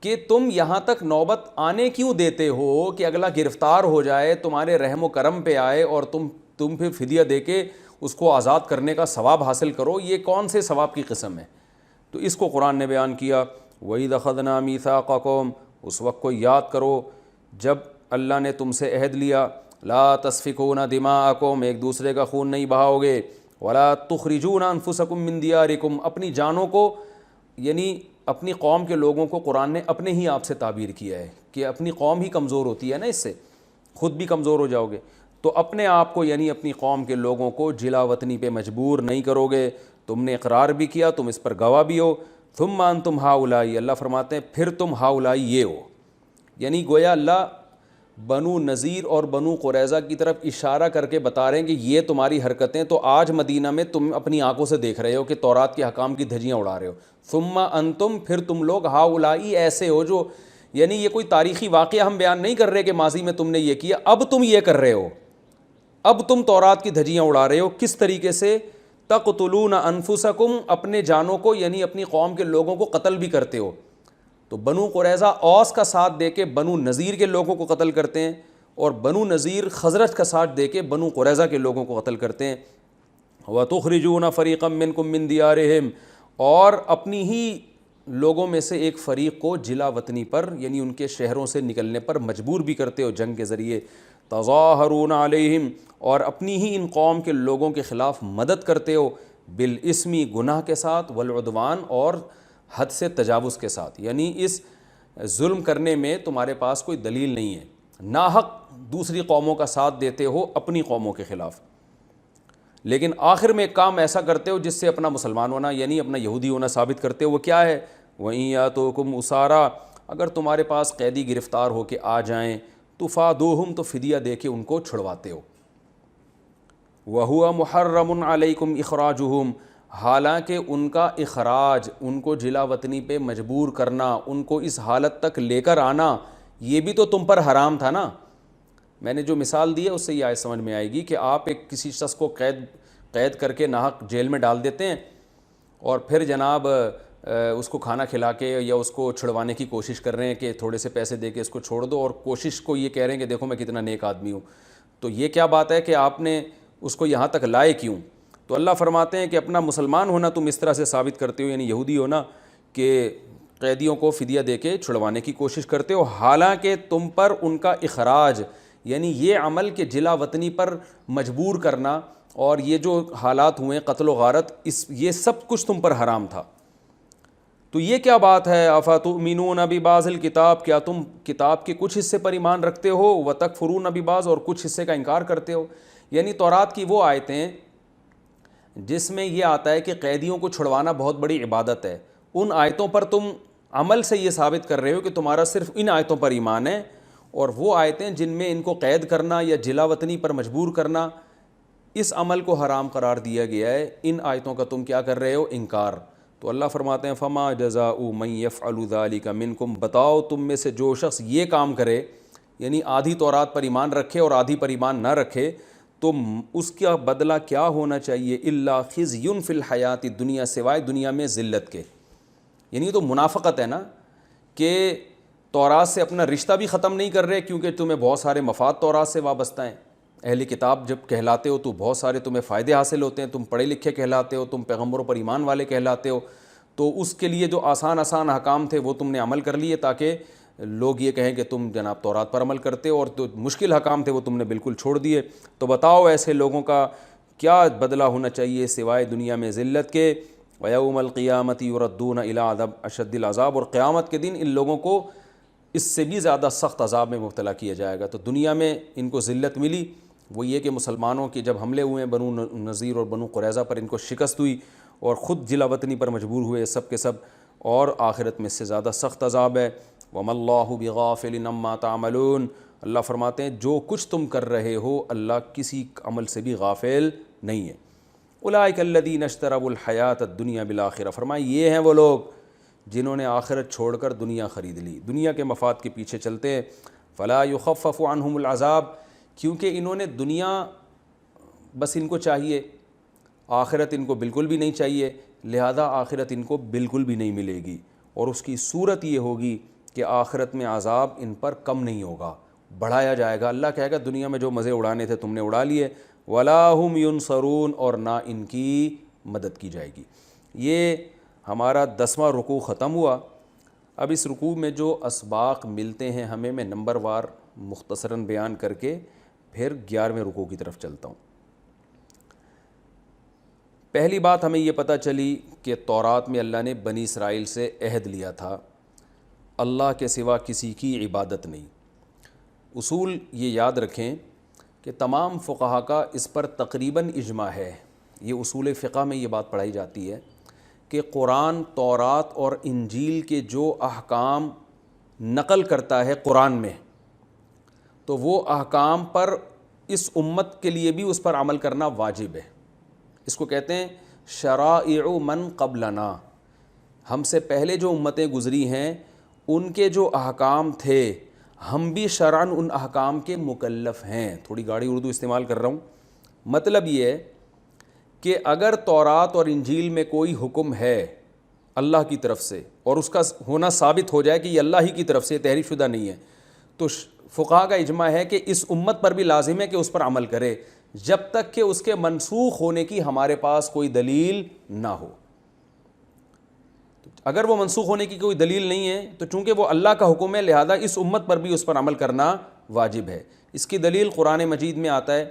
کہ تم یہاں تک نوبت آنے کیوں دیتے ہو کہ اگلا گرفتار ہو جائے, تمہارے رحم و کرم پہ آئے اور تم پھر فدیہ دے کے اس کو آزاد کرنے کا ثواب حاصل کرو. یہ کون سے ثواب کی قسم ہے؟ تو اس کو قرآن نے بیان کیا. وَإِذْ أَخَذْنَا مِيثَاقَكُمْ, اس وقت کو یاد کرو جب اللہ نے تم سے عہد لیا, لا تسفکون دماءکم, ایک دوسرے کا خون نہیں بہاؤ گے, ولا تخرجون انفسکم من دیارکم, اپنی جانوں کو یعنی اپنی قوم کے لوگوں کو قرآن نے اپنے ہی آپ سے تعبیر کیا ہے کہ اپنی قوم ہی کمزور ہوتی ہے نا, اس سے خود بھی کمزور ہو جاؤ گے. تو اپنے آپ کو یعنی اپنی قوم کے لوگوں کو جلا وطنی پہ مجبور نہیں کرو گے. تم نے اقرار بھی کیا, تم اس پر گواہ بھی ہو. ثم انتم ہؤلاء, اللہ فرماتے ہیں پھر تم ہؤلاء یہ ہو, یعنی گویا اللہ بنو نذیر اور بنو قریظہ کی طرف اشارہ کر کے بتا رہے ہیں کہ یہ تمہاری حرکتیں تو آج مدینہ میں تم اپنی آنکھوں سے دیکھ رہے ہو کہ تورات کے حکام کی دھجیاں اڑا رہے ہو. ثم انتم, پھر تم لوگ ہؤلاء ایسے ہو جو, یعنی یہ کوئی تاریخی واقعہ ہم بیان نہیں کر رہے کہ ماضی میں تم نے یہ کیا, اب تم یہ کر رہے ہو, اب تم تورات کی دھجیاں اڑا رہے ہو. کس طریقے سے؟ تقتلون انفسکم, اپنے جانوں کو یعنی اپنی قوم کے لوگوں کو قتل بھی کرتے ہو. تو بنو قریظہ اوس کا ساتھ دے کے بنو نذیر کے لوگوں کو قتل کرتے ہیں, اور بنو نذیر خزرج کا ساتھ دے کے بنو قریظہ کے لوگوں کو قتل کرتے ہیں. وَتُخْرِجُونَ فَرِيقًا مِّنكُم مِّن دِيَارِهِمْ, اور اپنی ہی لوگوں میں سے ایک فریق کو جلا وطنی پر یعنی ان کے شہروں سے نکلنے پر مجبور بھی کرتے ہو جنگ کے ذریعے. تظاہرون علیہم, اور اپنی ہی ان قوم کے لوگوں کے خلاف مدد کرتے ہو, بالاسم, گناہ کے ساتھ, والعدوان, اور حد سے تجاوز کے ساتھ. یعنی اس ظلم کرنے میں تمہارے پاس کوئی دلیل نہیں ہے, ناحق دوسری قوموں کا ساتھ دیتے ہو اپنی قوموں کے خلاف, لیکن آخر میں ایک کام ایسا کرتے ہو جس سے اپنا مسلمان ہونا یعنی اپنا یہودی ہونا ثابت کرتے ہو. وہ کیا ہے؟ وَإِن يَأْتُوكُمْ أُسَارَىٰ, اگر تمہارے پاس قیدی گرفتار ہو کے آ جائیں, تُفَادُوهُمْ, تو فدیہ دے کے ان کو چھڑواتے ہو. وَهُوَ مُحَرَّمٌ عَلَيْكُمْ إِخْرَاجُهُمْ, حالانکہ ان کا اخراج, ان کو جلا وطنی پہ مجبور کرنا, ان کو اس حالت تک لے کر آنا, یہ بھی تو تم پر حرام تھا نا. میں نے جو مثال دی ہے اس سے یہ آیت سمجھ میں آئے گی کہ آپ ایک کسی شخص کو قید کر کے ناحق جیل میں ڈال دیتے ہیں, اور پھر جناب اس کو کھانا کھلا کے یا اس کو چھڑوانے کی کوشش کر رہے ہیں کہ تھوڑے سے پیسے دے کے اس کو چھوڑ دو, اور کوشش کو یہ کہہ رہے ہیں کہ دیکھو میں کتنا نیک آدمی ہوں. تو یہ کیا بات ہے کہ آپ نے اس کو یہاں تک لائے کیوں؟ تو اللہ فرماتے ہیں کہ اپنا مسلمان ہونا تم اس طرح سے ثابت کرتے ہو, یعنی یہودی ہونا, کہ قیدیوں کو فدیہ دے کے چھڑوانے کی کوشش کرتے ہو, حالانکہ تم پر ان کا اخراج یعنی یہ عمل کہ جلا وطنی پر مجبور کرنا اور یہ جو حالات ہوئے قتل و غارت, یہ سب کچھ تم پر حرام تھا. تو یہ کیا بات ہے؟ افتؤمنون ببعض الکتاب, کیا تم کتاب کے کچھ حصے پر ایمان رکھتے ہو, وتکفرون ببعض, اور کچھ حصے کا انکار کرتے ہو. یعنی تورات کی وہ آیتیں جس میں یہ آتا ہے کہ قیدیوں کو چھڑوانا بہت بڑی عبادت ہے, ان آیتوں پر تم عمل سے یہ ثابت کر رہے ہو کہ تمہارا صرف ان آیتوں پر ایمان ہے, اور وہ آیتیں جن میں ان کو قید کرنا یا جلا وطنی پر مجبور کرنا اس عمل کو حرام قرار دیا گیا ہے, ان آیتوں کا تم کیا کر رہے ہو؟ انکار. تو اللہ فرماتے ہیں فما جزاء من یفعل ذلک منکم, بتاؤ تم میں سے جو شخص یہ کام کرے, یعنی آدھی تورات پر ایمان رکھے اور آدھی پر ایمان نہ رکھے, تو اس کا بدلہ کیا ہونا چاہیے؟ الا خزی فی الحیات الدنیا, سوائے دنیا میں ذلت کے. یعنی تو منافقت ہے نا کہ تورات سے اپنا رشتہ بھی ختم نہیں کر رہے کیونکہ تمہیں بہت سارے مفاد تورات سے وابستہ ہیں. اہل کتاب جب کہلاتے ہو تو بہت سارے تمہیں فائدے حاصل ہوتے ہیں, تم پڑھے لکھے کہلاتے ہو, تم پیغمبروں پر ایمان والے کہلاتے ہو, تو اس کے لیے جو آسان احکام تھے وہ تم نے عمل کر لیے تاکہ لوگ یہ کہیں کہ تم جناب تورات پر عمل کرتے ہو, اور جو مشکل حکام تھے وہ تم نے بالکل چھوڑ دیے. تو بتاؤ ایسے لوگوں کا کیا بدلہ ہونا چاہیے سوائے دنیا میں ذلت کے؟ وَيَوْمَ الْقِيَامَةِ يُرَدُّونَ إِلَىٰ أَشَدِّ الْعَذَابِ, اور قیامت کے دن ان لوگوں کو اس سے بھی زیادہ سخت عذاب میں مبتلا کیا جائے گا. تو دنیا میں ان کو ذلت ملی, وہ یہ کہ مسلمانوں کے جب حملے ہوئے ہیں بنو نذیر اور بنو قریظہ پر، ان کو شکست ہوئی اور خود جلا وطنی پر مجبور ہوئے سب کے سب، اور آخرت میں اس سے زیادہ سخت عذاب ہے۔ وَمَا اللَّهُ بِغَافِلٍ عَمَّا تَعْمَلُونَ، اللہ فرماتے ہیں جو کچھ تم کر رہے ہو اللہ کسی عمل سے بھی غافل نہیں ہے۔ اولئک الذین اشتروا الحیاۃ الدنیا بالآخرہ، فرمایا یہ ہیں وہ لوگ جنہوں نے آخرت چھوڑ کر دنیا خرید لی، دنیا کے مفاد کے پیچھے چلتے ہیں۔ فلا یخفف عنہم العذاب، کیونکہ انہوں نے دنیا بس ان کو چاہیے، آخرت ان کو بالکل بھی نہیں چاہیے، لہذا آخرت ان کو بالکل بھی نہیں ملے گی، اور اس کی صورت یہ ہوگی کہ آخرت میں عذاب ان پر کم نہیں ہوگا، بڑھایا جائے گا۔ اللہ کہے گا دنیا میں جو مزے اڑانے تھے تم نے اڑا لیے، وَلَا هُمْ يُنصَرُونَ، اور نہ ان کی مدد کی جائے گی۔ یہ ہمارا 10واں رکوع ختم ہوا۔ اب اس رکوع میں جو اسباق ملتے ہیں ہمیں، میں نمبر وار مختصراً بیان کر کے پھر 11ویں رکوع کی طرف چلتا ہوں۔ پہلی بات ہمیں یہ پتہ چلی کہ تورات میں اللہ نے بنی اسرائیل سے عہد لیا تھا اللہ کے سوا کسی کی عبادت نہیں۔ اصول یہ یاد رکھیں کہ تمام فقہا کا اس پر تقریباً اجماع ہے، یہ اصول فقہ میں یہ بات پڑھائی جاتی ہے کہ قرآن تورات اور انجیل کے جو احکام نقل کرتا ہے قرآن میں، تو وہ احکام پر اس امت کے لیے بھی اس پر عمل کرنا واجب ہے۔ اس کو کہتے ہیں شرائع من قبلنا، ہم سے پہلے جو امتیں گزری ہیں ان کے جو احکام تھے ہم بھی شرعاً ان احکام کے مکلف ہیں۔ تھوڑی گاڑی اردو استعمال کر رہا ہوں۔ مطلب یہ ہے کہ اگر تورات اور انجیل میں کوئی حکم ہے اللہ کی طرف سے اور اس کا ہونا ثابت ہو جائے کہ یہ اللہ ہی کی طرف سے تحریف شدہ نہیں ہے، تو فقہا کا اجماع ہے کہ اس امت پر بھی لازم ہے کہ اس پر عمل کرے جب تک کہ اس کے منسوخ ہونے کی ہمارے پاس کوئی دلیل نہ ہو۔ اگر وہ منسوخ ہونے کی کوئی دلیل نہیں ہے تو چونکہ وہ اللہ کا حکم ہے لہذا اس امت پر بھی اس پر عمل کرنا واجب ہے۔ اس کی دلیل قرآن مجید میں آتا ہے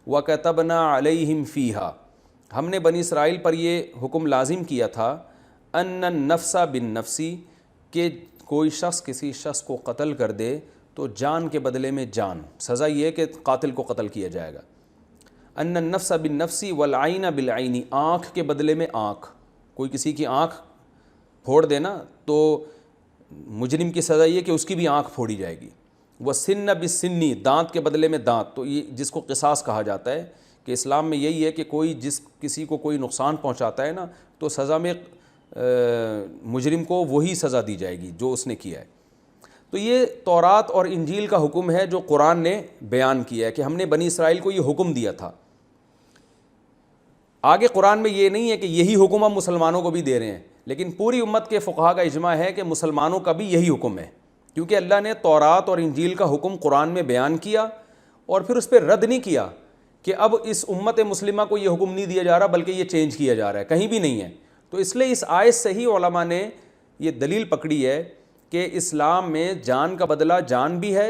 وَكَتَبْنَا عَلَيْهِمْ فِيهَا، ہم نے بنی اسرائیل پر یہ حکم لازم کیا تھا أَنَّ النَّفْسَ بِالنَّفْسِ، کہ کوئی شخص کسی شخص کو قتل کر دے تو جان کے بدلے میں جان، سزا یہ ہے کہ قاتل کو قتل کیا جائے گا۔ أَنَّ النَّفْسَ بِالنَّفْسِ وَالْعَيْنَ بِالْعَيْنِ، آنکھ کے بدلے میں آنکھ، کوئی کسی کی آنکھ پھوڑ دینا تو مجرم کی سزا یہ کہ اس کی بھی آنکھ پھوڑی جائے گی۔ وَالسِّنَّ بِالسِّنِّ، دانت کے بدلے میں دانت، تو یہ جس کو قصاص کہا جاتا ہے کہ اسلام میں یہی ہے کہ کوئی کسی کو کوئی نقصان پہنچاتا ہے نا تو سزا میں مجرم کو وہی سزا دی جائے گی جو اس نے کیا ہے۔ تو یہ تورات اور انجیل کا حکم ہے جو قرآن نے بیان کیا ہے کہ ہم نے بنی اسرائیل کو یہ حکم دیا تھا۔ آگے قرآن میں یہ نہیں ہے کہ یہی حکم ہم مسلمانوں کو بھی دے رہے ہیں، لیکن پوری امت کے فقہا کا اجماع ہے کہ مسلمانوں کا بھی یہی حکم ہے، کیونکہ اللہ نے تورات اور انجیل کا حکم قرآن میں بیان کیا اور پھر اس پہ رد نہیں کیا کہ اب اس امت مسلمہ کو یہ حکم نہیں دیا جا رہا بلکہ یہ چینج کیا جا رہا ہے، کہیں بھی نہیں ہے۔ تو اس لیے اس آیت سے ہی علماء نے یہ دلیل پکڑی ہے کہ اسلام میں جان کا بدلہ جان بھی ہے،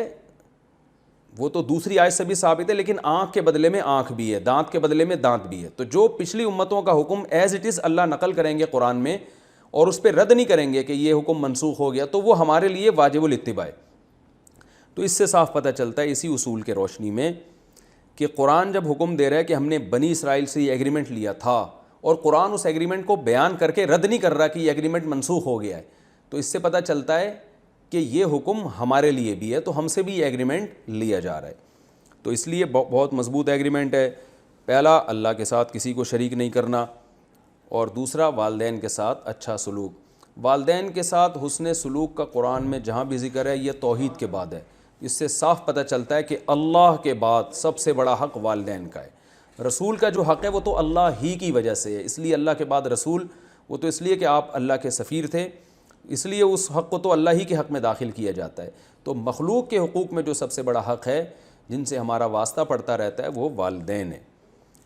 وہ تو دوسری آیت سے بھی ثابت ہے، لیکن آنکھ کے بدلے میں آنکھ بھی ہے، دانت کے بدلے میں دانت بھی ہے۔ تو جو پچھلی امتوں کا حکم ایز اٹ از اللہ نقل کریں گے قرآن میں اور اس پہ رد نہیں کریں گے کہ یہ حکم منسوخ ہو گیا، تو وہ ہمارے لیے واجب الاتباع ہے۔ تو اس سے صاف پتہ چلتا ہے اسی اصول کے روشنی میں کہ قرآن جب حکم دے رہا ہے کہ ہم نے بنی اسرائیل سے یہ ایگریمنٹ لیا تھا اور قرآن اس ایگریمنٹ کو بیان کر کے رد نہیں کر رہا کہ یہ ایگریمنٹ منسوخ ہو گیا ہے، تو اس سے پتہ چلتا ہے کہ یہ حکم ہمارے لیے بھی ہے، تو ہم سے بھی یہ ایگریمنٹ لیا جا رہا ہے۔ تو اس لیے بہت مضبوط ایگریمنٹ ہے۔ پہلا، اللہ کے ساتھ کسی کو شریک نہیں کرنا، اور دوسرا والدین کے ساتھ اچھا سلوک۔ والدین کے ساتھ حسن سلوک کا قرآن میں جہاں بھی ذکر ہے یہ توحید کے بعد ہے۔ اس سے صاف پتہ چلتا ہے کہ اللہ کے بعد سب سے بڑا حق والدین کا ہے۔ رسول کا جو حق ہے وہ تو اللہ ہی کی وجہ سے ہے، اس لیے اللہ کے بعد رسول، وہ تو اس لیے کہ آپ اللہ کے سفیر تھے، اس لیے اس حق کو تو اللہ ہی کے حق میں داخل کیا جاتا ہے۔ تو مخلوق کے حقوق میں جو سب سے بڑا حق ہے جن سے ہمارا واسطہ پڑتا رہتا ہے وہ والدین ہیں،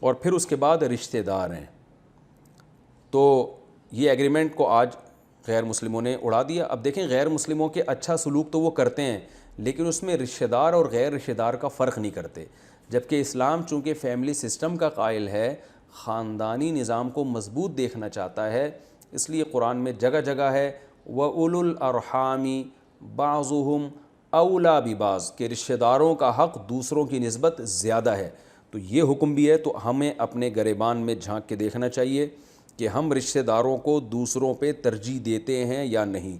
اور پھر اس کے بعد رشتہ دار ہیں۔ تو یہ ایگریمنٹ کو آج غیر مسلموں نے اڑا دیا۔ اب دیکھیں غیر مسلموں کے اچھا سلوک تو وہ کرتے ہیں لیکن اس میں رشتہ دار اور غیر رشتہ دار کا فرق نہیں کرتے، جبکہ اسلام چونکہ فیملی سسٹم کا قائل ہے، خاندانی نظام کو مضبوط دیکھنا چاہتا ہے، اس لیے قرآن میں جگہ جگہ ہے وَأُولُو الْأَرْحَامِ بَعْضُهُمْ أَوْلَىٰ بِبَعْضٍ، کہ رشتہ داروں کا حق دوسروں کی نسبت زیادہ ہے۔ تو یہ حکم بھی ہے. تو ہمیں اپنے گریبان میں جھانک کے دیکھنا چاہیے کہ ہم رشتہ داروں کو دوسروں پہ ترجیح دیتے ہیں یا نہیں.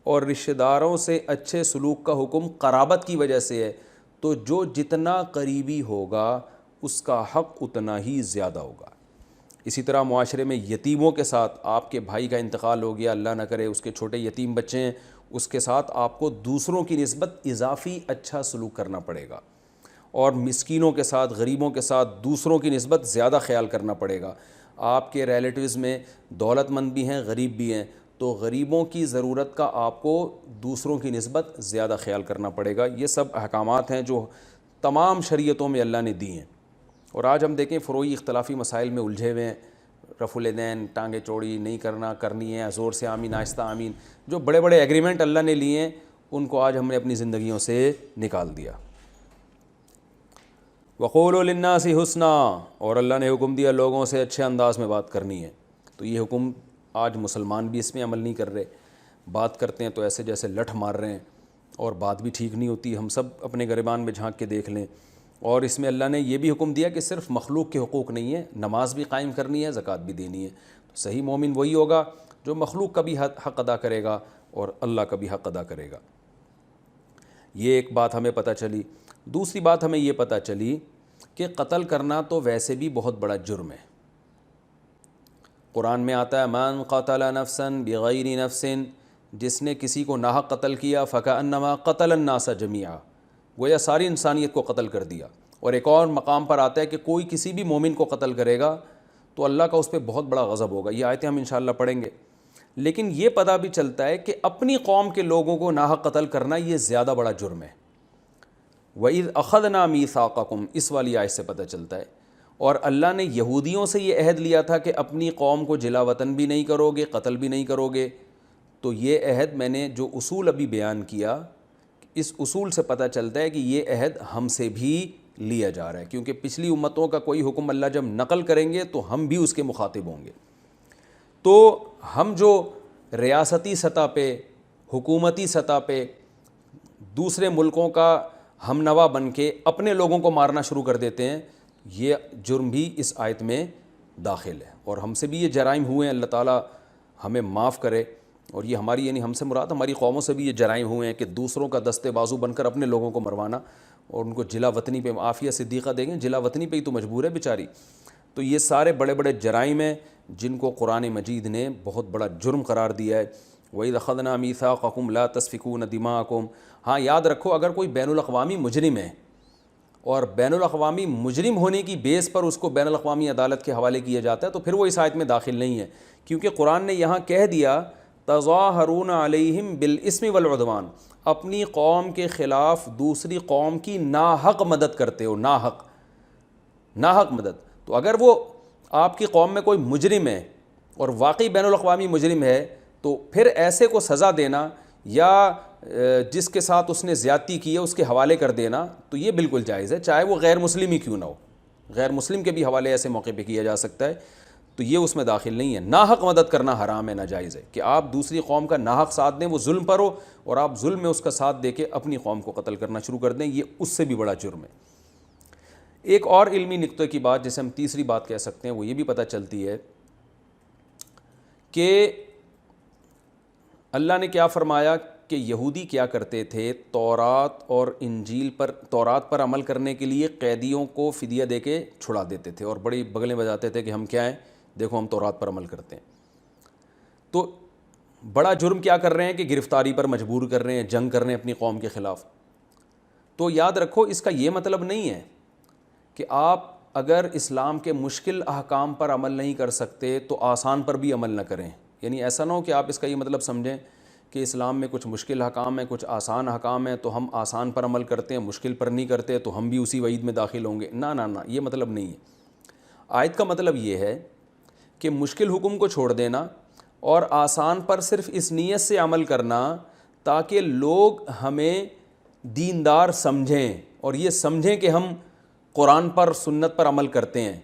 اور رشتہ داروں سے اچھے سلوک کا حکم قرابت کی وجہ سے ہے. تو جو جتنا قریبی ہوگا اس کا حق اتنا ہی زیادہ ہوگا. اسی طرح معاشرے میں یتیموں کے ساتھ، آپ کے بھائی کا انتقال ہو گیا، اللہ نہ کرے اس کے چھوٹے یتیم بچے ہیں، اس کے ساتھ آپ کو دوسروں کی نسبت اضافی اچھا سلوک کرنا پڑے گا. اور مسکینوں کے ساتھ، غریبوں کے ساتھ دوسروں کی نسبت زیادہ خیال کرنا پڑے گا. آپ کے ریلیٹیوز میں دولت مند بھی ہیں، غریب بھی ہیں، تو غریبوں کی ضرورت کا آپ کو دوسروں کی نسبت زیادہ خیال کرنا پڑے گا. یہ سب احکامات ہیں جو تمام شریعتوں میں اللہ نے دی ہیں. اور آج ہم دیکھیں فروعی اختلافی مسائل میں الجھے ہوئے ہیں. رفع الیدین، ٹانگیں چوڑی نہیں کرنا، کرنی ہے، زور سے آمین، آہستہ آمین. جو بڑے بڑے ایگریمنٹ اللہ نے لیے ہیں ان کو آج ہم نے اپنی زندگیوں سے نکال دیا. وقولوا للناس حسنا، اور اللہ نے حکم دیا لوگوں سے اچھے انداز میں بات کرنی ہے. تو یہ حکم آج مسلمان بھی اس میں عمل نہیں کر رہے. بات کرتے ہیں تو ایسے جیسے لٹھ مار رہے ہیں، اور بات بھی ٹھیک نہیں ہوتی. ہم سب اپنے گریبان میں جھانک کے دیکھ لیں. اور اس میں اللہ نے یہ بھی حکم دیا کہ صرف مخلوق کے حقوق نہیں ہے، نماز بھی قائم کرنی ہے، زکوٰۃ بھی دینی ہے. تو صحیح مومن وہی ہوگا جو مخلوق کا بھی حق ادا کرے گا اور اللہ کا بھی حق ادا کرے گا. یہ ایک بات ہمیں پتہ چلی. دوسری بات ہمیں یہ پتہ چلی کہ قتل کرنا تو ویسے بھی بہت بڑا جرم ہے. قرآن میں آتا ہے من قتل نفسا بغیر نفس، جس نے کسی کو ناحق قتل کیا فکأنما قتل الناس جميعا، گویا ساری انسانیت کو قتل کر دیا. اور ایک اور مقام پر آتا ہے کہ کوئی کسی بھی مومن کو قتل کرے گا تو اللہ کا اس پہ بہت بڑا غضب ہوگا. یہ آیتیں ہم انشاءاللہ پڑھیں گے. لیکن یہ پتہ بھی چلتا ہے کہ اپنی قوم کے لوگوں کو ناحق قتل کرنا یہ زیادہ بڑا جرم ہے. وَإِذْ أَخَذْنَا مِيثَاقَكُمْ، اس والی آیت سے پتہ چلتا ہے. اور اللہ نے یہودیوں سے یہ عہد لیا تھا کہ اپنی قوم کو جلا وطن بھی نہیں کرو گے، قتل بھی نہیں کرو گے. تو یہ عہد میں نے جو اصول ابھی بیان کیا، اس اصول سے پتہ چلتا ہے کہ یہ عہد ہم سے بھی لیا جا رہا ہے. کیونکہ پچھلی امتوں کا کوئی حکم اللہ جب نقل کریں گے تو ہم بھی اس کے مخاطب ہوں گے. تو ہم جو ریاستی سطح پہ، حکومتی سطح پہ دوسرے ملکوں کا ہم نوا بن کے اپنے لوگوں کو مارنا شروع کر دیتے ہیں، یہ جرم بھی اس آیت میں داخل ہے. اور ہم سے بھی یہ جرائم ہوئے ہیں، اللہ تعالیٰ ہمیں معاف کرے. اور یہ ہماری یعنی ہم سے مراد ہماری قوموں سے بھی یہ جرائم ہوئے ہیں کہ دوسروں کا دستے بازو بن کر اپنے لوگوں کو مروانا اور ان کو جلا وطنی پہ. عافیہ صدیقہ دیکھیں، جلا وطنی پہ ہی تو مجبور ہے بیچاری. تو یہ سارے بڑے بڑے جرائم ہیں جن کو قرآن مجید نے بہت بڑا جرم قرار دیا ہے. وَإِذْ أَخَذْنَا مِيثَاقَكُمْ لَا تَسْفِكُونَ دِمَاءَكُمْ. ہاں یاد رکھو، اگر کوئی بین الاقوامی مجرم ہے اور بین الاقوامی مجرم ہونے کی بیس پر اس کو بین الاقوامی عدالت کے حوالے کیا جاتا ہے تو پھر وہ اس آیت میں داخل نہیں ہے. کیونکہ قرآن نے یہاں کہہ دیا تظاہرون علیہم بالاسم والعدوان، اپنی قوم کے خلاف دوسری قوم کی ناحق مدد کرتے ہو. ناحق مدد. تو اگر وہ آپ کی قوم میں کوئی مجرم ہے اور واقعی بین الاقوامی مجرم ہے تو پھر ایسے کو سزا دینا یا جس کے ساتھ اس نے زیادتی کی ہے اس کے حوالے کر دینا تو یہ بالکل جائز ہے، چاہے وہ غیر مسلم ہی کیوں نہ ہو. غیر مسلم کے بھی حوالے ایسے موقع پہ کیا جا سکتا ہے. تو یہ اس میں داخل نہیں ہے. ناحق مدد کرنا حرام ہے، ناجائز ہے کہ آپ دوسری قوم کا ناحق ساتھ دیں، وہ ظلم پر ہو اور آپ ظلم میں اس کا ساتھ دے کے اپنی قوم کو قتل کرنا شروع کر دیں، یہ اس سے بھی بڑا جرم ہے. ایک اور علمی نقطے کی بات جسے ہم تیسری بات کہہ سکتے ہیں وہ یہ بھی پتہ چلتی ہے کہ اللہ نے کیا فرمایا کہ یہودی کیا کرتے تھے، تورات اور انجیل پر، تورات پر عمل کرنے کے لیے قیدیوں کو فدیہ دے کے چھڑا دیتے تھے اور بڑی بغلیں بجاتے تھے کہ ہم کیا ہیں، دیکھو ہم تورات پر عمل کرتے ہیں. تو بڑا جرم کیا کر رہے ہیں کہ گرفتاری پر مجبور کر رہے ہیں، جنگ کر رہے ہیں اپنی قوم کے خلاف. تو یاد رکھو اس کا یہ مطلب نہیں ہے کہ آپ اگر اسلام کے مشکل احکام پر عمل نہیں کر سکتے تو آسان پر بھی عمل نہ کریں. یعنی ایسا نہ ہو کہ آپ اس کا یہ مطلب سمجھیں کہ اسلام میں کچھ مشکل احکام ہیں، کچھ آسان احکام ہیں تو ہم آسان پر عمل کرتے ہیں، مشکل پر نہیں کرتے تو ہم بھی اسی وعید میں داخل ہوں گے. نہ، یہ مطلب نہیں ہے. آیت کا مطلب یہ ہے کہ مشکل حکم کو چھوڑ دینا اور آسان پر صرف اس نیت سے عمل کرنا تاکہ لوگ ہمیں دیندار سمجھیں اور یہ سمجھیں کہ ہم قرآن پر، سنت پر عمل کرتے ہیں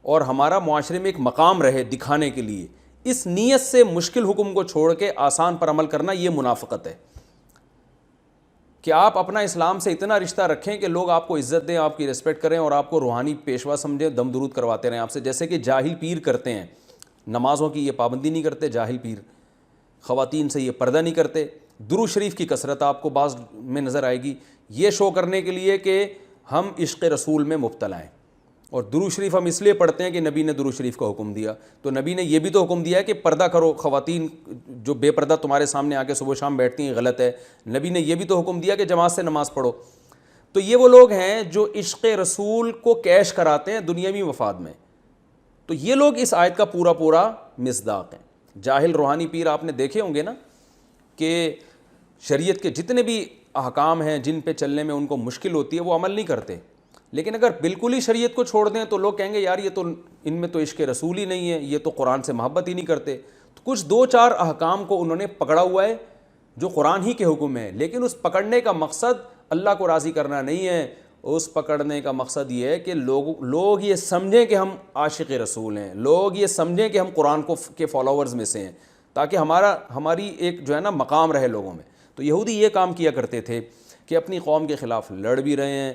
اور ہمارا معاشرے میں ایک مقام رہے دکھانے کے لیے. اس نیت سے مشکل حکم کو چھوڑ کے آسان پر عمل کرنا یہ منافقت ہے کہ آپ اپنا اسلام سے اتنا رشتہ رکھیں کہ لوگ آپ کو عزت دیں, آپ کی ریسپیکٹ کریں اور آپ کو روحانی پیشوا سمجھیں, دم درود کرواتے رہیں آپ سے, جیسے کہ جاہل پیر کرتے ہیں. نمازوں کی یہ پابندی نہیں کرتے جاہل پیر, خواتین سے یہ پردہ نہیں کرتے. درود شریف کی کثرت آپ کو بعض میں نظر آئے گی, یہ شو کرنے کے لیے کہ ہم عشق رسول میں مبتلا ہیں. اور درود شریف ہم اس لیے پڑھتے ہیں کہ نبی نے درود شریف کا حکم دیا, تو نبی نے یہ بھی تو حکم دیا ہے کہ پردہ کرو. خواتین جو بے پردہ تمہارے سامنے آ کے صبح شام بیٹھتی ہیں غلط ہے. نبی نے یہ بھی تو حکم دیا کہ جماعت سے نماز پڑھو. تو یہ وہ لوگ ہیں جو عشق رسول کو کیش کراتے ہیں دنیاوی مفاد میں. تو یہ لوگ اس آیت کا پورا پورا مصداق ہیں. جاہل روحانی پیر آپ نے دیکھے ہوں گے نا کہ شریعت کے جتنے بھی احکام ہیں جن پہ چلنے میں ان کو مشکل ہوتی ہے وہ عمل نہیں کرتے, لیکن اگر بالکل ہی شریعت کو چھوڑ دیں تو لوگ کہیں گے یار یہ تو ان میں تو عشق رسول ہی نہیں ہے, یہ تو قرآن سے محبت ہی نہیں کرتے. تو کچھ 2-4 احکام کو انہوں نے پکڑا ہوا ہے جو قرآن ہی کے حکم ہیں, لیکن اس پکڑنے کا مقصد اللہ کو راضی کرنا نہیں ہے. اس پکڑنے کا مقصد یہ ہے کہ لوگ یہ سمجھیں کہ ہم عاشق رسول ہیں, لوگ یہ سمجھیں کہ ہم قرآن کے فالوورز میں سے ہیں, تاکہ ہماری ایک جو ہے نا مقام رہے لوگوں میں. تو یہودی یہ کام کیا کرتے تھے کہ اپنی قوم کے خلاف لڑ بھی رہے ہیں,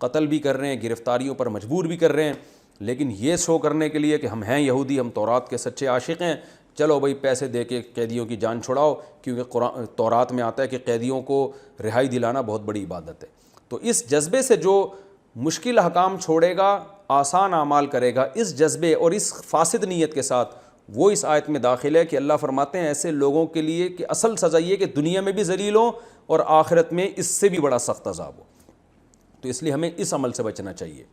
قتل بھی کر رہے ہیں, گرفتاریوں پر مجبور بھی کر رہے ہیں, لیکن یہ شو کرنے کے لیے کہ ہم ہیں یہودی, ہم تورات کے سچے عاشق ہیں, چلو بھائی پیسے دے کے قیدیوں کی جان چھڑاؤ, کیونکہ تورات میں آتا ہے کہ قیدیوں کو رہائی دلانا بہت بڑی عبادت ہے. تو اس جذبے سے جو مشکل احکام چھوڑے گا, آسان اعمال کرے گا, اس جذبے اور اس فاسد نیت کے ساتھ, وہ اس آیت میں داخل ہے کہ اللہ فرماتے ہیں ایسے لوگوں کے لیے کہ اصل سزا یہ کہ دنیا میں بھی ذلیل ہوں اور آخرت میں اس سے بھی بڑا سخت عذاب ہو. تو اس لیے ہمیں اس عمل سے بچنا چاہیے.